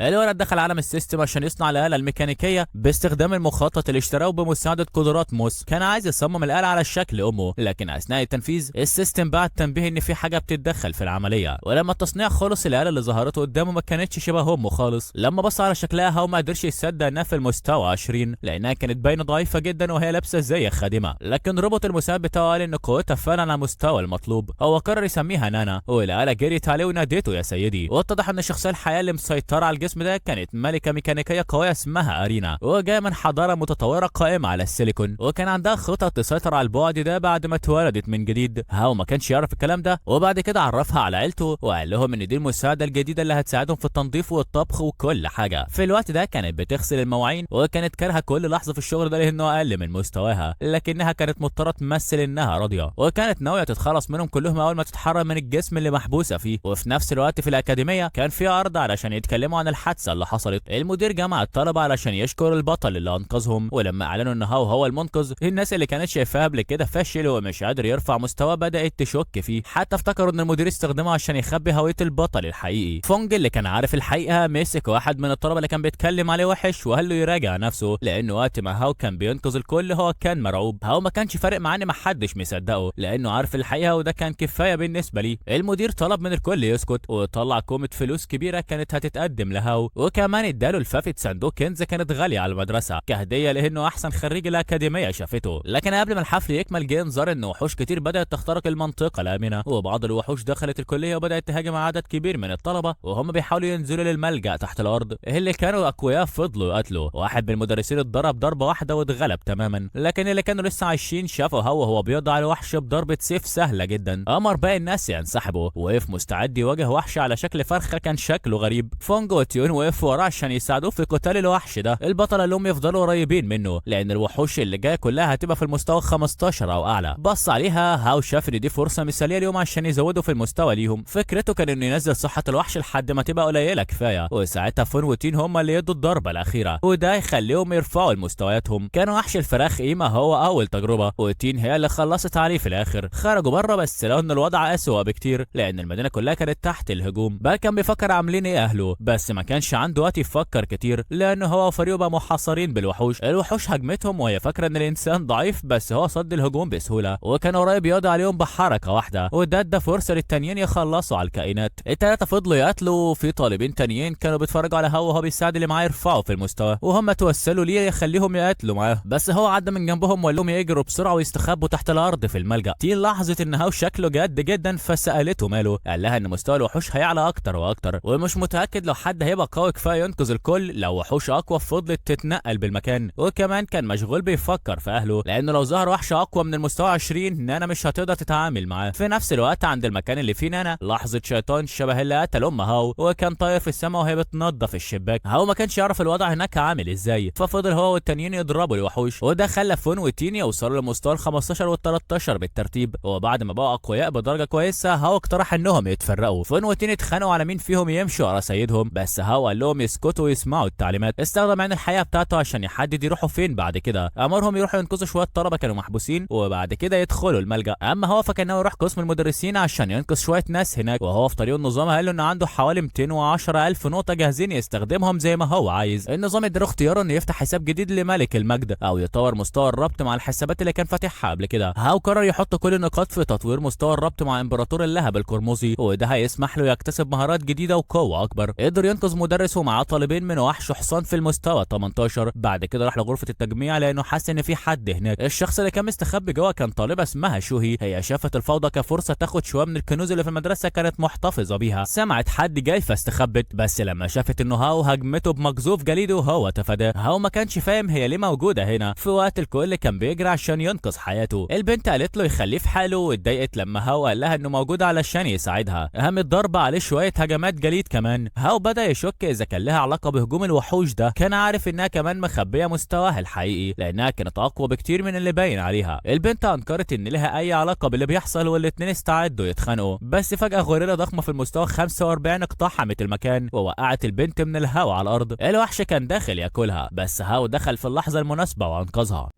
الولد دخل عالم السيستم عشان يصنع الآلة الميكانيكية باستخدام المخطط اللي اشتراه بمساعدة قدرات موس. كان عايز يصمم الآلة على شكل أمه، لكن أثناء التنفيذ السيستم بعت تنبيه إن في حاجة بتتدخل في العملية. ولما التصنيع خلص الآلة اللي ظهرته قدامه ما كانتش شبه أمه خالص. لما بص على شكلها هو ما قدرش يصدق إنها في المستوى 20، لأنها كانت باينة ضعيفة جدا وهي لابسة زي خادمة. لكن روبوت المساعد بتاعه قال إن قوتها فعلا على مستوى المطلوب. هو قرر يسميها نانا، والآلة جريت عليه وناديته يا سيدي. واتضح إن الشخصية الحقيقية اللي مسيطرة على الجسم ده كانت ملكة ميكانيكية قوية اسمها أرينا، وجاية من حضارة متطورة قائمة على السيليكون، وكان عندها خطط تسيطر على البعد ده بعد ما اتولدت من جديد. هاو ما كانش يعرف الكلام ده، وبعد كده عرفها على عيلته وقال لهم ان دي المساعدة الجديدة اللي هتساعدهم في التنظيف والطبخ وكل حاجة. في الوقت ده كانت بتغسل المواعين، وكانت كارهة كل لحظة في الشغل ده لانه اقل من مستواها، لكنها كانت مضطرة تمثل انها راضية، وكانت ناوية تتخلص منهم كلهم اول ما تتحرر من الجسم اللي محبوسة فيه. وفي نفس الوقت في الأكاديمية كان في عرض علشان يتكلموا عن الحادثة اللي حصلت. المدير جمع الطلبة علشان يشكر البطل اللي انقذهم، ولما اعلنوا ان هو المنقذ الناس اللي كانت شايفاها قبل كده فاشل ومش قادر يرفع مستواه بدأت تشك فيه، حتى افتكروا ان المدير استخدمه عشان يخبي هوية البطل الحقيقي. فونج اللي كان عارف الحقيقة مسك واحد من الطلبة اللي كان بيتكلم عليه وحش وقال له يراجع نفسه، لانه وقت ما هاو كان بينقذ الكل هو كان مرعوب. هاو ما كانش فارق معاه ان محدش مصدقه لانه عارف الحقيقة، وده كان كفاية بالنسبة ليه. المدير طلب من الكل يسكت وطلع كومة فلوس كبيرة كانت هتتقدم لهاو، وكمان اداله لفافة صندوق كنز كانت غالية على المدرسة كهدية لانه احسن خريج الأكاديمية شافته. لكن قبل ما الحفل يكمل جه انذار ان وحوش كتير بدأت تخترق المنطقة الآمنة، وبعض الوحوش دخلت الكلية وبدأت تهاجم عدد كبير من الطلبة وهم بيحاولوا ينزلوا للملجأ تحت الأرض. اللي كانوا أقوياء فضلوا يقتلوا، واحد من المدرسين اتضرب ضربة واحدة واتغلب تماما، لكن اللي كانوا لسه عايشين شافوا هو بيضع الوحش بضربة سيف سهلة جدا. أمر باقي الناس ينسحبوا، وقف مستعد يواجه وحش على شكل فرخة كان شكله غريب. فونج وتيون وقفوا وراه عشان يساعدوه في قتال الوحش ده. البطل قال لهم يفضلوا قريبين منه لأن الوحوش اللي جايه كلها هتبقى في المستوى 15 أو أعلى. بص عليها هاو شاف ان دي فرصة مثالية اليوم عشان يزودوا في المستوى ليهم. فكرته كان انه ينزل صحة الوحش لحد ما تبقى قليلة كفاية، وساعتها فون وتين هم اللي يدوا الضربة الأخيرة، وده يخليهم يرفعوا المستوياتهم. كان وحش الفراخ قيمة هو أول تجربة، وتين هي اللي خلصت عليه في الآخر. خرجوا بره بس لقوا ان الوضع أسوأ بكتير لأن المدينة كلها كانت تحت الهجوم. بقى كان بيفكر عاملين ايه أهله، بس ما كانش عنده وقت يفكر كتير لأنه هو وفريقه بقى محاصرين بالوحوش. الوحوش هجمتهم وهي فاكرة ان الإنسان ضعيف، بس هو صد الهجوم بسهولة وكان قريب يقضي عليهم بحركة واحدة، وده ادى فرصة للتانيين يخلصوا على الكائنات. التلاتة فضلوا يقتلوا في طالبين تانيين كانوا بيتفرجوا على هو وهو بيساعد اللي معاه يرفعوا في المستوى، وهم توسلوا ليه يخليهم يقتلوا معاه، بس هو عدى من جنبهم وقال لهم يجروا بسرعة ويستخبوا تحت الأرض في الملجأ. تين لاحظت ان هاو شكله جد جدا فسألته ماله، قال لها ان مستوى الوحوش هيعلى أكتر وأكتر ومش متأكد لو حد هيبقى قوي كفاية ينقذ الكل لو وحوش أقوى فضلت تتنقل بالمكان. وكمان كان مشغول بيفكر في أهله لأنه لو ظهر وحش أقوى من المستوى 20 نانا مش هتقدر تتعامل معاه. في نفس الوقت عند المكان اللي فيه نانا لاحظت شيطان شبه اللي قتل ام هاو وكان طاير في السماء وهي بتنظف الشباك. هاو ما كانش يعرف الوضع هناك عامل ازاي، ففضل هو والتانيين يضربوا الوحوش، وده خلى فون وتين يوصلوا لمستوى ال 15 وال 13 بالترتيب. وبعد ما بقوا اقوياء بدرجه كويسه هاو اقترح انهم يتفرقوا. فون وتين اتخانقوا على مين فيهم يمشوا ورا سيدهم، بس هاو قال لهم يسكتوا ويسمعوا التعليمات. استخدم عين الحياه بتاعته عشان يحدد يروحوا فين. بعد كده امرهم يروحوا ينقذوا شويه طلبه كانوا محبوسين وبعد كده يدخلوا الملجأ. اما هو فكان ناوي يروح قسم المدرسين عشان ينقذ شويه ناس هناك، وهو في طريق النظام قال له ان عنده حوالي 210,000 نقطه جاهزين يستخدمهم زي ما هو عايز. النظام ادى اختياره انه يفتح حساب جديد لملك المجد او يطور مستوى الربط مع الحسابات اللي كان فاتحها قبل كده. هاو قرر يحط كل النقاط في تطوير مستوى الربط مع امبراطور اللهب القرمزي، وده هيسمح له يكتسب مهارات جديده وقوه اكبر. قدر وبينقذ مدرس ومعاه طالبين من وحش حصان في المستوى 18. بعد كده راح لغرفه التجميع لانه حس ان في حد هناك. الشخص اللي كان مستخبي جوه كان طالبه اسمها شوهي. هي شافت الفوضى كفرصه تاخد شويه من الكنوز اللي في المدرسه كانت محتفظه بيها. سمعت حد جاي فاستخبت، بس لما شافت انه هاو هجمته بمقذوف جليده وهو تفاداه. هاو ما كانش فاهم هي ليه موجوده هنا في وقت الكل كان بيجري عشان ينقذ حياته. البنت قالت له يخليه في حاله، واتضايقت لما هاو قال لها انه موجود علشان يساعدها. قامت ضربه عليه شويه هجمات جليد كمان. هاو بدا يشك اذا كان لها علاقه بهجوم الوحوش ده. كان عارف انها كمان مخبيه مستواها الحقيقي لانها كانت اقوى بكتير من اللي باين عليها. البنت انكرت ان لها اي علاقه باللي بيحصل، والاتنين استعدوا يتخانقوا. بس فجاه غوريلا ضخمه في المستوى 45 اقتحمت المكان ووقعت البنت من الهوا على الارض. الوحش كان داخل ياكلها، بس هاو دخل في اللحظه المناسبه وانقذها.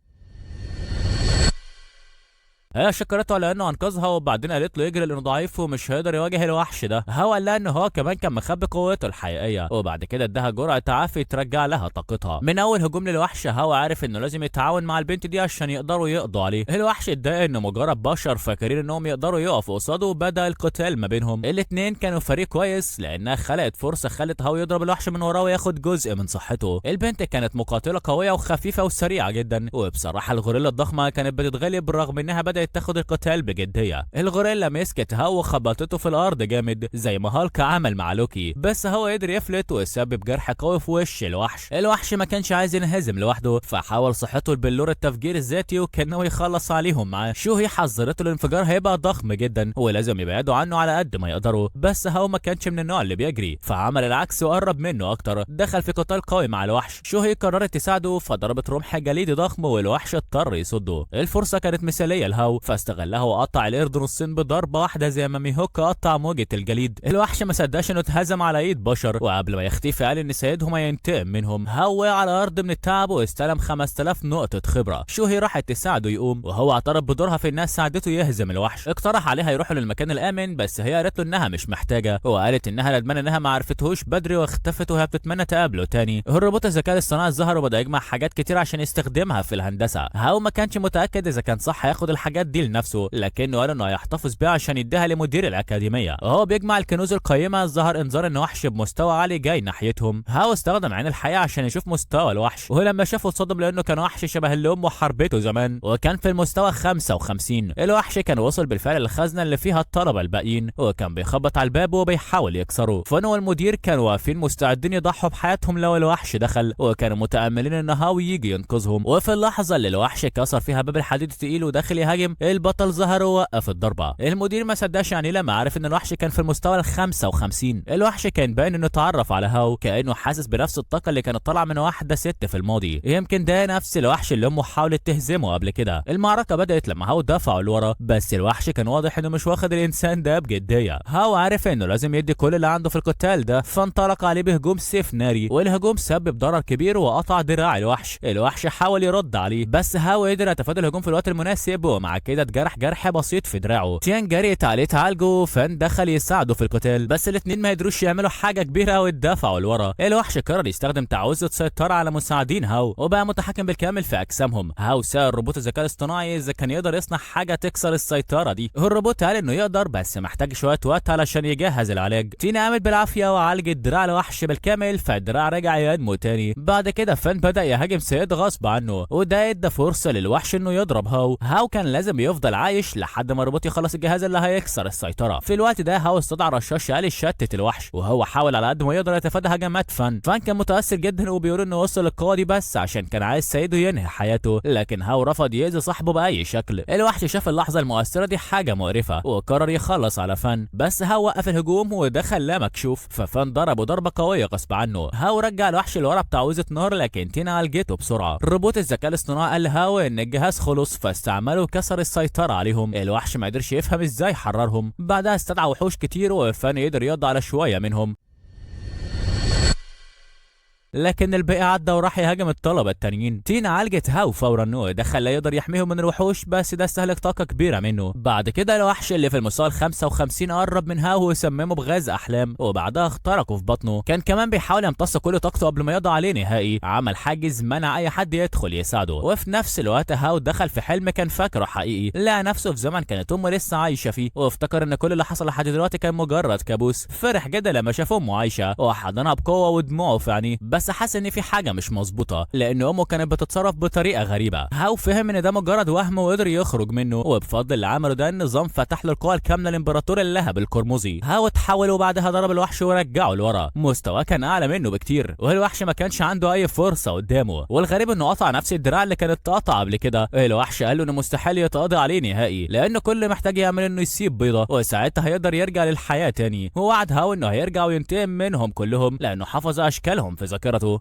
هي شكرته على انه انقذها، وبعدين قالت له يجري لانه ضعيف ومش هيقدر يواجه الوحش ده. هو قال لها ان هو كمان كان مخبي قوته الحقيقيه، وبعد كده اداها جرعه تعافي ترجع لها طاقتها. من اول هجوم للوحش هو عارف انه لازم يتعاون مع البنت دي عشان يقدروا يقضوا عليه. الوحش اتضايق انه مجرد بشر فاكرين انهم يقدروا يقفوا قصاده، وبدا القتال ما بينهم. الاتنين كانوا فريق كويس لانها خلقت فرصه خلت هو يضرب الوحش من وراه وياخد جزء من صحته. البنت كانت مقاتله قويه وخفيفه وسريعه جدا، وبصراحه الغوريلا الضخمه كانت بتتغلب رغم انها بدات تاخد القتال بجديه. الغوريلا مسكت هاو وخبطته في الارض جامد زي ما هالك عمل مع لوكي، بس هو قدر يفلت وسبب جرح قوي في وش الوحش. الوحش ما كانش عايز ينهزم لوحده، فحاول صحته البلور التفجير الذاتي وكان ناوي يخلص عليهم معاه. شوهي حذرته الانفجار هيبقى ضخم جدا ولازم يبعدوا عنه على قد ما يقدروا، بس هاو ما كانش من النوع اللي بيجري، فعمل العكس وقرب منه اكتر. دخل في قتال قوي مع الوحش. شوهي قررت تساعده فضربت رمح جليدي ضخم والوحش اضطر يصده. الفرصه كانت مثاليه لهاو فاستغلها وقطع القرد نصين بضربه واحده زي ما ميهوكا قطع موجه الجليد. الوحش ما صدقش انه اتهزم على ايد بشر، وقبل ما يختفي قال ان سيدهم هينتقم منهم. هاو وقع على الارض من التعب واستلم 5000 نقطه خبره. شوهي راحت تساعده يقوم، وهو اعترف بدورها في انها ساعدته يهزم الوحش. اقترح عليها يروحوا للمكان الامن، بس هي قالت له انها مش محتاجه، وقالت انها ندمانه انها ما عرفتهوش بدري واختفت وهي بتتمنى تقابله تاني. الروبوت الذكاء الاصطناعي ظهر وبدا يجمع حاجات كتير عشان يستخدمها في الهندسه. هاو ما كانش متاكد اذا كان صح ياخد الحاجات دي لنفسه، لكنه قال انه هيحتفظ بيها عشان يديها لمدير الاكاديميه. وهو بيجمع الكنوز القيمه ظهر انذار ان وحش بمستوى عالي جاي ناحيتهم. هاو استخدم عين الحقيقه عشان يشوف مستوى الوحش، ولما شافه اتصدم لانه كان وحش شبه اللي امه حربته زمان، وكان في المستوى 55. الوحش كان وصل بالفعل للخزنه اللي فيها الطلبه الباقيين، وكان بيخبط على الباب وبيحاول يكسره. فانو والمدير كانوا واقفين مستعدين يضحوا بحياتهم لو الوحش دخل، وكانوا متاملين ان هاو يجي ينقذهم. وفي اللحظه اللي الوحش كسر فيها باب الحديد الثقيل وداخل يهاجم، البطل ظهر ووقف الضربه. المدير ما صدقش يعني لما عرف ان الوحش كان في المستوى ال 55. الوحش كان باين انه اتعرف على هاو، كانه حاسس بنفس الطاقه اللي كانت طالعه من واحده ست في الماضي. يمكن ده نفس الوحش اللي امه حاولت تهزمه قبل كده. المعركه بدات لما هاو دفعه لورا، بس الوحش كان واضح انه مش واخد الانسان ده بجديه. هاو عارف انه لازم يدي كل اللي عنده في القتال ده، فانطلق عليه بهجوم سيف ناري، والهجوم سبب ضرر كبير وقطع دراع الوحش حاول يرد عليه، بس هاو قدر يتفادى الهجوم في الوقت المناسب، ومع كده اتجرح جرح بسيط في دراعه. تيان جريت عليه تعالجه، فان دخل يساعده في القتال، بس الاثنين ما قدروش يعملوا حاجه كبيره واتدفعوا لورا. الوحش قرر يستخدم تعويذه سيطره على مساعدين هاو، وبقى متحكم بالكامل في اجسامهم. هاو سأل الروبوت الذكاء الاصطناعي اذا كان يقدر يصنع حاجه تكسر السيطره دي. الروبوت قال انه يقدر بس محتاج شويه وقت علشان يجهز العلاج. تينا قامت بالعافيه وعالجت دراع الوحش بالكامل، فالدراع رجع ينمو تاني. بعد كده فان بدا يهاجم سيد غصب عنه، وده ادى فرصه للوحش انه يضرب هاو كان لازم يفضل عايش لحد ما الروبوت يخلص الجهاز اللي هيكسر السيطره. في الوقت ده هاو استدعى رشاش قال يشتت الوحش، وهو حاول على قد ما يقدر يتفادى هجمات فان كان متاثر جدا وبيقول انه وصل للقوه دي بس عشان كان عايز سيده ينهي حياته، لكن هاو رفض يأذي صاحبه باي شكل. الوحش شاف اللحظه المؤثره دي حاجه مقرفه وقرر يخلص على فان، بس هاو وقف الهجوم ودخل لا مكشوف، ففان ضربه ضربه قويه غصب عنه. هاو رجع الوحش لورا بتعويذه نار، لكن تينا عالجته بسرعه. روبوت الذكاء الاصطناعي قال هاو ان الجهاز خلص، فاستعمله وكسر السيطره عليهم. الوحش ما قدرش يفهم ازاي حررهم. بعدها استدعى وحوش كتير وفان يقدر يقضي على شويه منهم. لكن الباقي عدى وراح يهاجم الطلبه التانيين. تين عالجت هاو فورا ودخل لا يقدر يحميهم من الوحوش، بس ده استهلك طاقه كبيره منه. بعد كده الوحش اللي في المستوى ال 55 قرب من هاو وسممه بغاز احلام، وبعدها اخترقه في بطنه. كان كمان بيحاول يمتص كل طاقته قبل ما يقضي عليه نهائي. عمل حاجز منع اي حد يدخل يساعده، وفي نفس الوقت هاو دخل في حلم كان فاكره حقيقي. لقى نفسه في زمن كانت امه لسه عايشه فيه، وافتكر ان كل اللي حصل لحد دلوقتي كان مجرد كابوس. فرح جدا لما شاف امه عايشه وحضنها بقوه ودموعه في عينيه، بس حس ان في حاجه مش مظبوطه لان امه كانت بتتصرف بطريقه غريبه. هاو فهم ان ده مجرد وهم وقدر يخرج منه، وبفضل اللي عمله ده النظام فتح له القوه الكامله لامبراطور اللهب القرمزي. هاو اتحول وبعدها ضرب الوحش ورجعه لورا. مستواه كان اعلى منه بكتير، والوحش ما كانش عنده اي فرصه قدامه. والغريب انه قطع نفس الدراع اللي كانت اتقطع قبل كده. الوحش قال له انه مستحيل يتقاضي عليه نهائي، لانه كل اللي محتاج يعمل انه يسيب بيضه وساعتها هيقدر يرجع للحياه تاني. ووعد هاو انه هيرجع وينتقم منهم كلهم لانه حفظ اشكالهم في ذاكرته.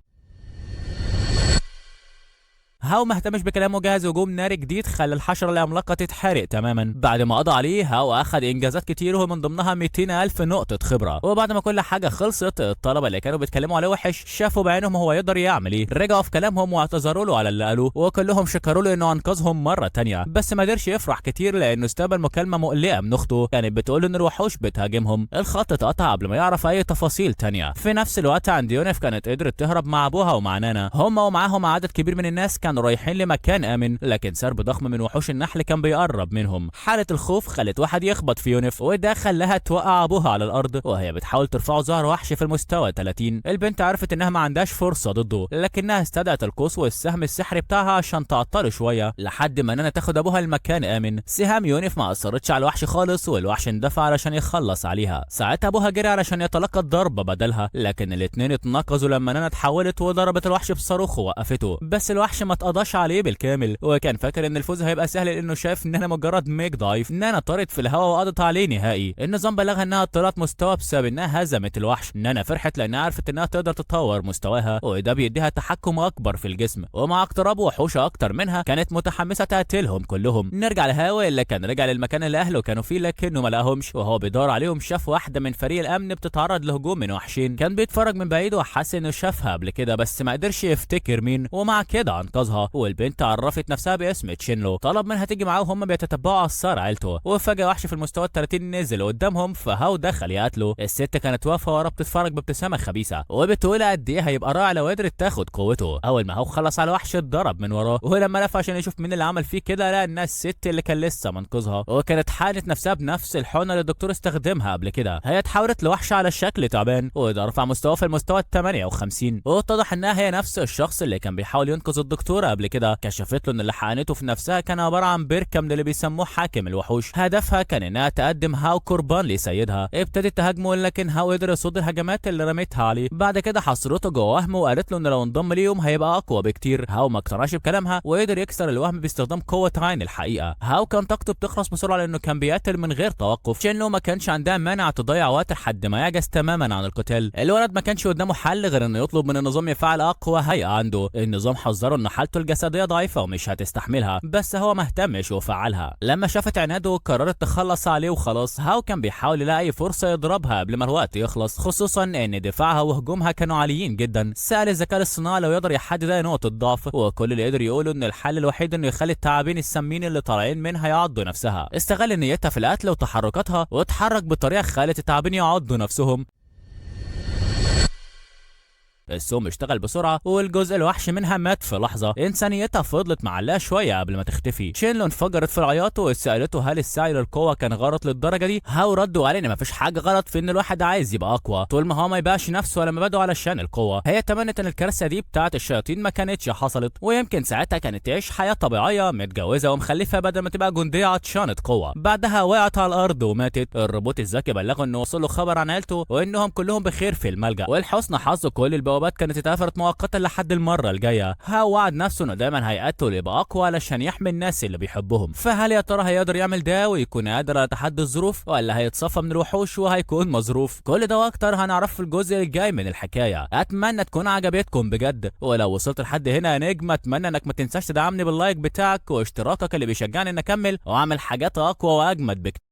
هاو ما اهتمش بكلامه، جهز هجوم ناري جديد خلى الحشره العملاقه تتحرق تماما. بعد ما قضى عليه هاو اخذ انجازات كتير ومن ضمنها 200,000 نقطه خبره. وبعد ما كل حاجه خلصت الطلبه اللي كانوا بيتكلموا عليه وحش شافوا بعينهم هو يقدر يعمل ايه. رجعوا في كلامهم واعتذروا له على اللي قالوه، وكلهم شكروا له انه انقذهم مره تانية. بس ما قدرش يفرح كتير لانه استقبل مكالمه مقلقه من اخته كانت بتقول ان الوحوش بتهاجمهم. الخط اتقطع قبل ما يعرف اي تفاصيل تانية. في نفس الوقت عند يونيف كانت قدرت تهرب مع ابوها ومع نانا. هم ومعاهم عدد كبير من الناس كانوا رايحين لمكان آمن، لكن سرب ضخم من وحوش النحل كان بيقرب منهم. حالة الخوف خلت واحد يخبط في يونيف، وده خلاها توقع ابوها على الارض وهي بتحاول ترفعه ظهر وحش في المستوى 30. البنت عرفت انها ما عندهاش فرصة ضده، لكنها استدعت القوس والسهم السحري بتاعها عشان تعطله شوية لحد ما نانا تاخد ابوها المكان آمن. سهام يونيف ما اثرتش على الوحش خالص، والوحش اندفع علشان يخلص عليها. ساعتها ابوها جري علشان يتلقى الضربة بدلها، لكن الاتنين اتناقضوا لما نانا اتحولت وضربت الوحش بصاروخ ووقفته. بس الوحش ما اتقضاش عليه بالكامل، وكان فاكر ان الفوز هيبقى سهل لانه شاف انها مجرد ميك دايف. نانا طارت في الهواء وقضت عليه نهائي. النظام بلغها انها طلعت مستوى بسبب انها هزمت الوحش. نانا فرحت لانها عرفت انها تقدر تطور مستواها، وده بيديها تحكم اكبر في الجسم، ومع اقتراب وحوش اكتر منها كانت متحمسه تقتلهم كلهم. نرجع لهاو اللي كان رجع للمكان اللي اهله كانوا فيه لكنه ما لقاهمش، وهو بيدور عليهم شاف واحده من فريق الامن بتتعرض لهجوم من وحشين. كان بيتفرج من بعيد وحس انه شافها قبل كده بس ما قدرش يفتكر مين، ومع كده انقذها. والبنت عرفت نفسها باسم تشينلو، طلب منها تيجي معاه وهم بيتتبعوا اثار عيلته. وفجاه وحش في المستوى 30 نزل قدامهم فهاو دخل يقتله. الست كانت واقفه ورا بتتفرج بابتسامه خبيثه وبتقول قد ايه هيبقى رائع لو قدرت تاخد قوته. اول ما هاو خلص على الوحش اتضرب من وراه، ولما لف عشان يشوف مين اللي عمل فيه كده لقى انها الست اللي كان لسه منقذها، وكانت حالت نفسها بنفس الحقنه اللي الدكتور استخدمها قبل كده. هي اتحولت لوحش على شكل تعبان وده رفع مستواه في المستوى 58، واتضح انها هي نفس الشخص اللي كان بيحاول ينقذ الدكتوره قبل كده. كشفت له ان اللي حقنته في نفسها كان عباره عن بركه من اللي بيسموه حاكم الوحوش. هدفها كان انها تقدم هاو قربان لسيدها. ابتدت تهاجمه لكن هاو قدر يصد الهجمات اللي رميتها عليه. بعد كده حصرته جوه وهمه وقالت له ان لو انضم ليهم هيبقى اقوى بكتير. هاو ما اقتنعش بكلامها وقدر يكسر الوهم باستخدام قوه عين الحقيقه. هاو كان طاقته بتخلص بسرعه لانه كان بيقتل من غير توقف. تشينلو ما كانش عندها مانع تضيع وقت لحد ما يعجز تماما عن القتال. الولد ما كانش قدامه حل غير انه يطلب من النظام يفعل اقوى هيئه عنده. النظام حذره ان حالته الجسديه ضعيفه ومش هتستحملها، بس هو ما اهتمش وفعلها. لما شافت عناده قررت تخلص عليه وخلاص. هاو كان بيحاول يلاقي اي فرصه يضربها قبل ما الوقت يخلص، خصوصا ان دفاعها وهجومها كانوا عاليين جدا. سأل الذكاء الاصطناعي لو يقدر يحدد اي نقطه ضعف، وكل اللي قدر يقوله ان الحل الوحيد انه يخلي التعابين السمين اللي طالعين منها يعضوا نفسها. استغل نيتها في القتل وتحركاتها واتحرك بطريقه خلت التعابين يعضوا نفسهم. السوم اشتغل بسرعه والجزء الوحش منها مات في لحظه. انسانيتها فضلت معلقه شويه قبل ما تختفي. تشينلو انفجرت في العياط وسالته هل السعي للقوه كان غلط للدرجه دي. هاو ردوا عليه ان مفيش حاجه غلط في ان الواحد عايز يبقى اقوى طول ما هو ما يبقاش نفسه ولا مبادئه علشان القوه. هي تمنت ان الكارثه دي بتاعه الشياطين ما كانتش حصلت، ويمكن ساعتها كانت تعيش حياه طبيعيه متجوزه ومخلفه بدل ما تبقى جنديه عطشانه قوه. بعدها وقعت على الارض وماتت. الروبوت الذكي بلغه انه وصل له خبر عن عيلته وانهم كلهم بخير في الملجا، ولحسن حظه كل البوابات كانت اتقفلت مؤقتا لحد المره الجايه. هاو وعد نفسه انه دايما هيقتل يبقى اقوى علشان يحمي الناس اللي بيحبهم. فهل يا ترى هيقدر يعمل ده ويكون قادر على تحدي الظروف، ولا هيتصفى من الوحوش وهيكون مظروف؟ كل ده واكتر هنعرف في الجزء الجاي من الحكايه. اتمنى تكون عجبتكم بجد، ولو وصلت لحد هنا يا نجم اتمنى انك ما تنساش تدعمني باللايك بتاعك واشتراكك اللي بيشجعني ان اكمل واعمل حاجات اقوى واجمد بكتير.